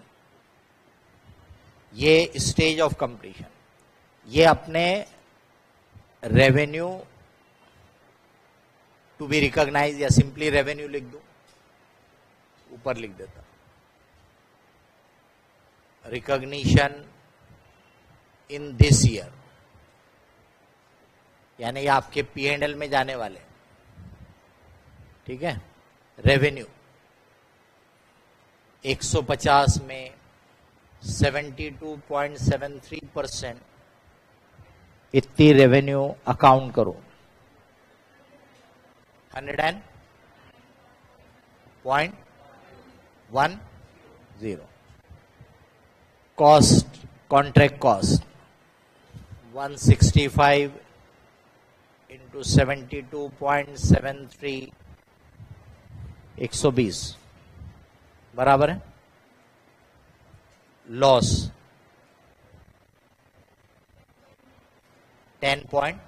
ये स्टेज ऑफ कंप्लीशन। ये अपने रेवेन्यू टू बी रिकॉग्नाइज या सिंपली रेवेन्यू लिख दो, ऊपर लिख देता रिकॉग्निशन इन दिस ईयर, यानी ये आपके P&L में जाने वाले, ठीक है। रेवेन्यू 150 में 72.73% इतनी रेवेन्यू अकाउंट करो। 100.10 कॉस्ट, कॉन्ट्रैक्ट कॉस्ट 165 इंटू 72.73 120 बराबर है लॉस 10 पॉइंट।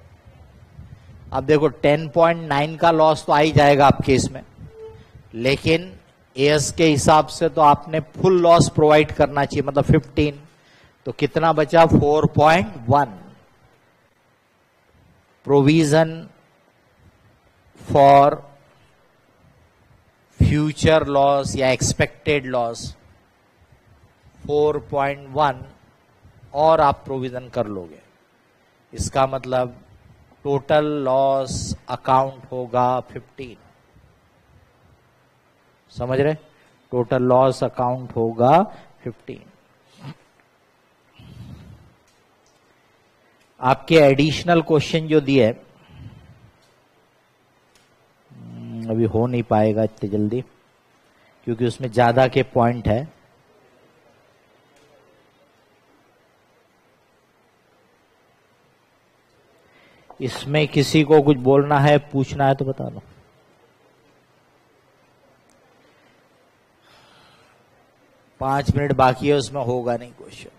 अब देखो 10.9 का लॉस तो आ ही जाएगा आपके इसमें, लेकिन एएस के हिसाब से तो आपने फुल लॉस प्रोवाइड करना चाहिए, मतलब 15। तो कितना बचा 4.1 प्रोविजन फॉर फ्यूचर लॉस या एक्सपेक्टेड लॉस 4.1 और आप प्रोविजन कर लोगे। इसका मतलब टोटल लॉस अकाउंट होगा 15। समझ रहे? टोटल लॉस अकाउंट होगा 15। आपके एडिशनल क्वेश्चन जो दिए अभी हो नहीं पाएगा इतनी जल्दी, क्योंकि उसमें ज्यादा के पॉइंट है। इसमें किसी को कुछ बोलना है, पूछना है तो बता दो। पांच मिनट बाकी है, उसमें होगा नहीं क्वेश्चन।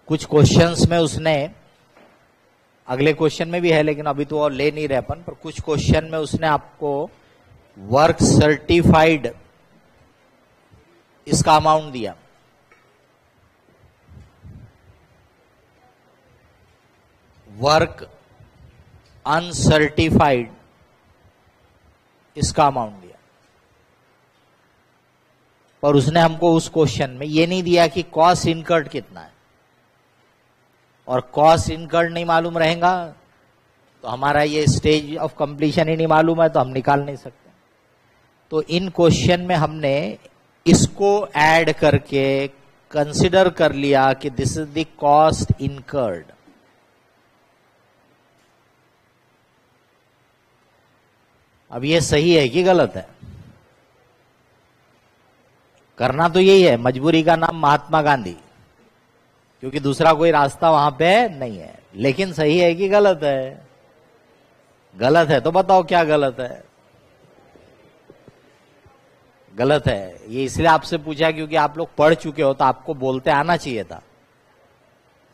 कुछ क्वेश्चंस में उसने, अगले क्वेश्चन में भी है लेकिन अभी तो और ले नहीं रहे अपन, पर कुछ क्वेश्चन में उसने आपको वर्क सर्टिफाइड इसका अमाउंट दिया, वर्क अनसर्टिफाइड इसका अमाउंट दिया, पर उसने हमको उस क्वेश्चन में ये नहीं दिया कि कॉस्ट इनकर्ड कितना है। और कॉस्ट इनकर्ड नहीं मालूम रहेगा तो हमारा ये स्टेज ऑफ कंप्लीशन ही नहीं मालूम है, तो हम निकाल नहीं सकते। तो इन क्वेश्चन में हमने इसको ऐड करके कंसिडर कर लिया कि this is the cost incurred. अब ये सही है कि गलत है? करना तो यही है, मजबूरी का नाम महात्मा गांधी, क्योंकि दूसरा कोई रास्ता वहां पे नहीं है। लेकिन सही है कि गलत है? गलत है तो बताओ क्या गलत है? गलत है। ये इसलिए आपसे पूछा क्योंकि आप लोग पढ़ चुके हो, तो आपको बोलते आना चाहिए था।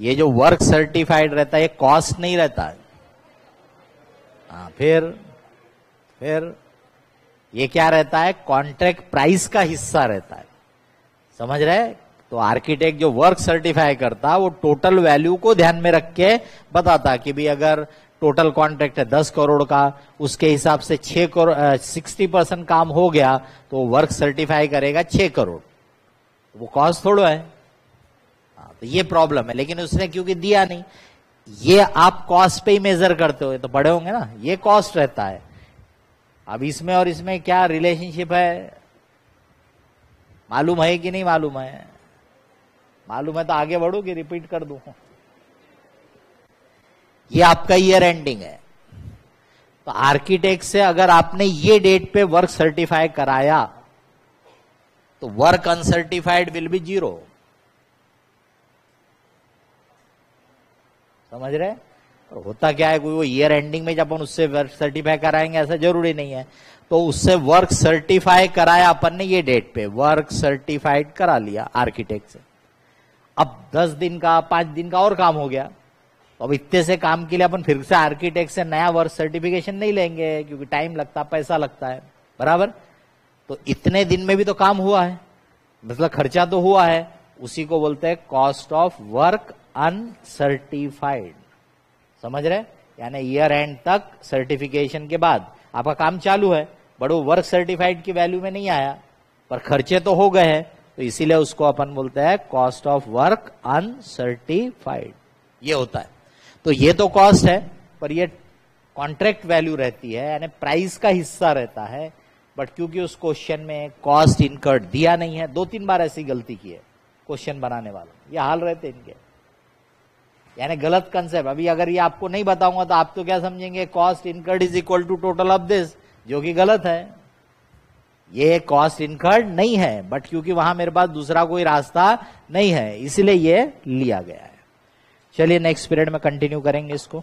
ये जो वर्क सर्टिफाइड रहता है ये कॉस्ट नहीं रहता है। हाँ, फिर ये क्या रहता है? कॉन्ट्रैक्ट प्राइस का हिस्सा रहता है। समझ रहे? तो आर्किटेक्ट जो वर्क सर्टिफाई करता वो टोटल वैल्यू को ध्यान में रख के बताता कि भी अगर टोटल कॉन्ट्रैक्ट है 10 करोड़ का, उसके हिसाब से 60% काम हो गया तो वर्क सर्टिफाई करेगा 6 करोड़। वो कॉस्ट थोड़ा है। तो ये प्रॉब्लम है। लेकिन उसने क्योंकि दिया नहीं, ये आप कॉस्ट पे ही मेजर करते हो, तो बड़े होंगे ना, ये कॉस्ट रहता है। अब इसमें और इसमें क्या रिलेशनशिप है मालूम है कि नहीं मालूम है? मालूम है तो आगे बढ़ो कि रिपीट कर दूं? ये आपका ईयर एंडिंग है। तो आर्किटेक्ट से अगर आपने ये डेट पे वर्क सर्टिफाई कराया तो वर्क अनसर्टिफाइड विल बी 0। समझ रहे? और होता क्या है, कोई वो ईयर एंडिंग में जब अपन उससे वर्क सर्टिफाई कराएंगे ऐसा जरूरी नहीं है। तो उससे वर्क सर्टिफाई कराया अपन ने ये डेट पे, वर्क सर्टिफाइड करा लिया आर्किटेक्ट से। अब 10 दिन का 5 दिन का और काम हो गया, तो अब इतने से काम के लिए अपन फिर से आर्किटेक्ट से नया वर्क सर्टिफिकेशन नहीं लेंगे, क्योंकि टाइम लगता, पैसा लगता है, बराबर। तो इतने दिन में भी तो काम हुआ है, मतलब खर्चा तो हुआ है, उसी को बोलते हैं कॉस्ट ऑफ वर्क अनसर्टिफाइड। समझ रहे? यानी ईयर एंड तक सर्टिफिकेशन के बाद आपका काम चालू है, बट वो वर्क सर्टिफाइड की वैल्यू में नहीं आया, पर खर्चे तो हो गए हैं, तो इसीलिए उसको अपन बोलते हैं कॉस्ट ऑफ वर्क अनसर्टिफाइड। ये होता है। तो ये तो कॉस्ट है, पर ये कॉन्ट्रैक्ट वैल्यू रहती है, यानी प्राइस का हिस्सा रहता है। बट क्योंकि उस क्वेश्चन में कॉस्ट इनकर्ड दिया नहीं है, 2-3 बार ऐसी गलती की है क्वेश्चन बनाने वाला, ये हाल रहते इनके। यानी गलत कंसेप्ट। अभी अगर ये आपको नहीं बताऊंगा तो आप तो क्या समझेंगे, cost incurred is equal to total of this, जो कि गलत है। ये कॉस्ट इनकर्ड नहीं है, बट क्योंकि वहां मेरे पास दूसरा कोई रास्ता नहीं है, इसलिए ये लिया गया है। चलिए नेक्स्ट पीरियड में कंटिन्यू करेंगे इसको।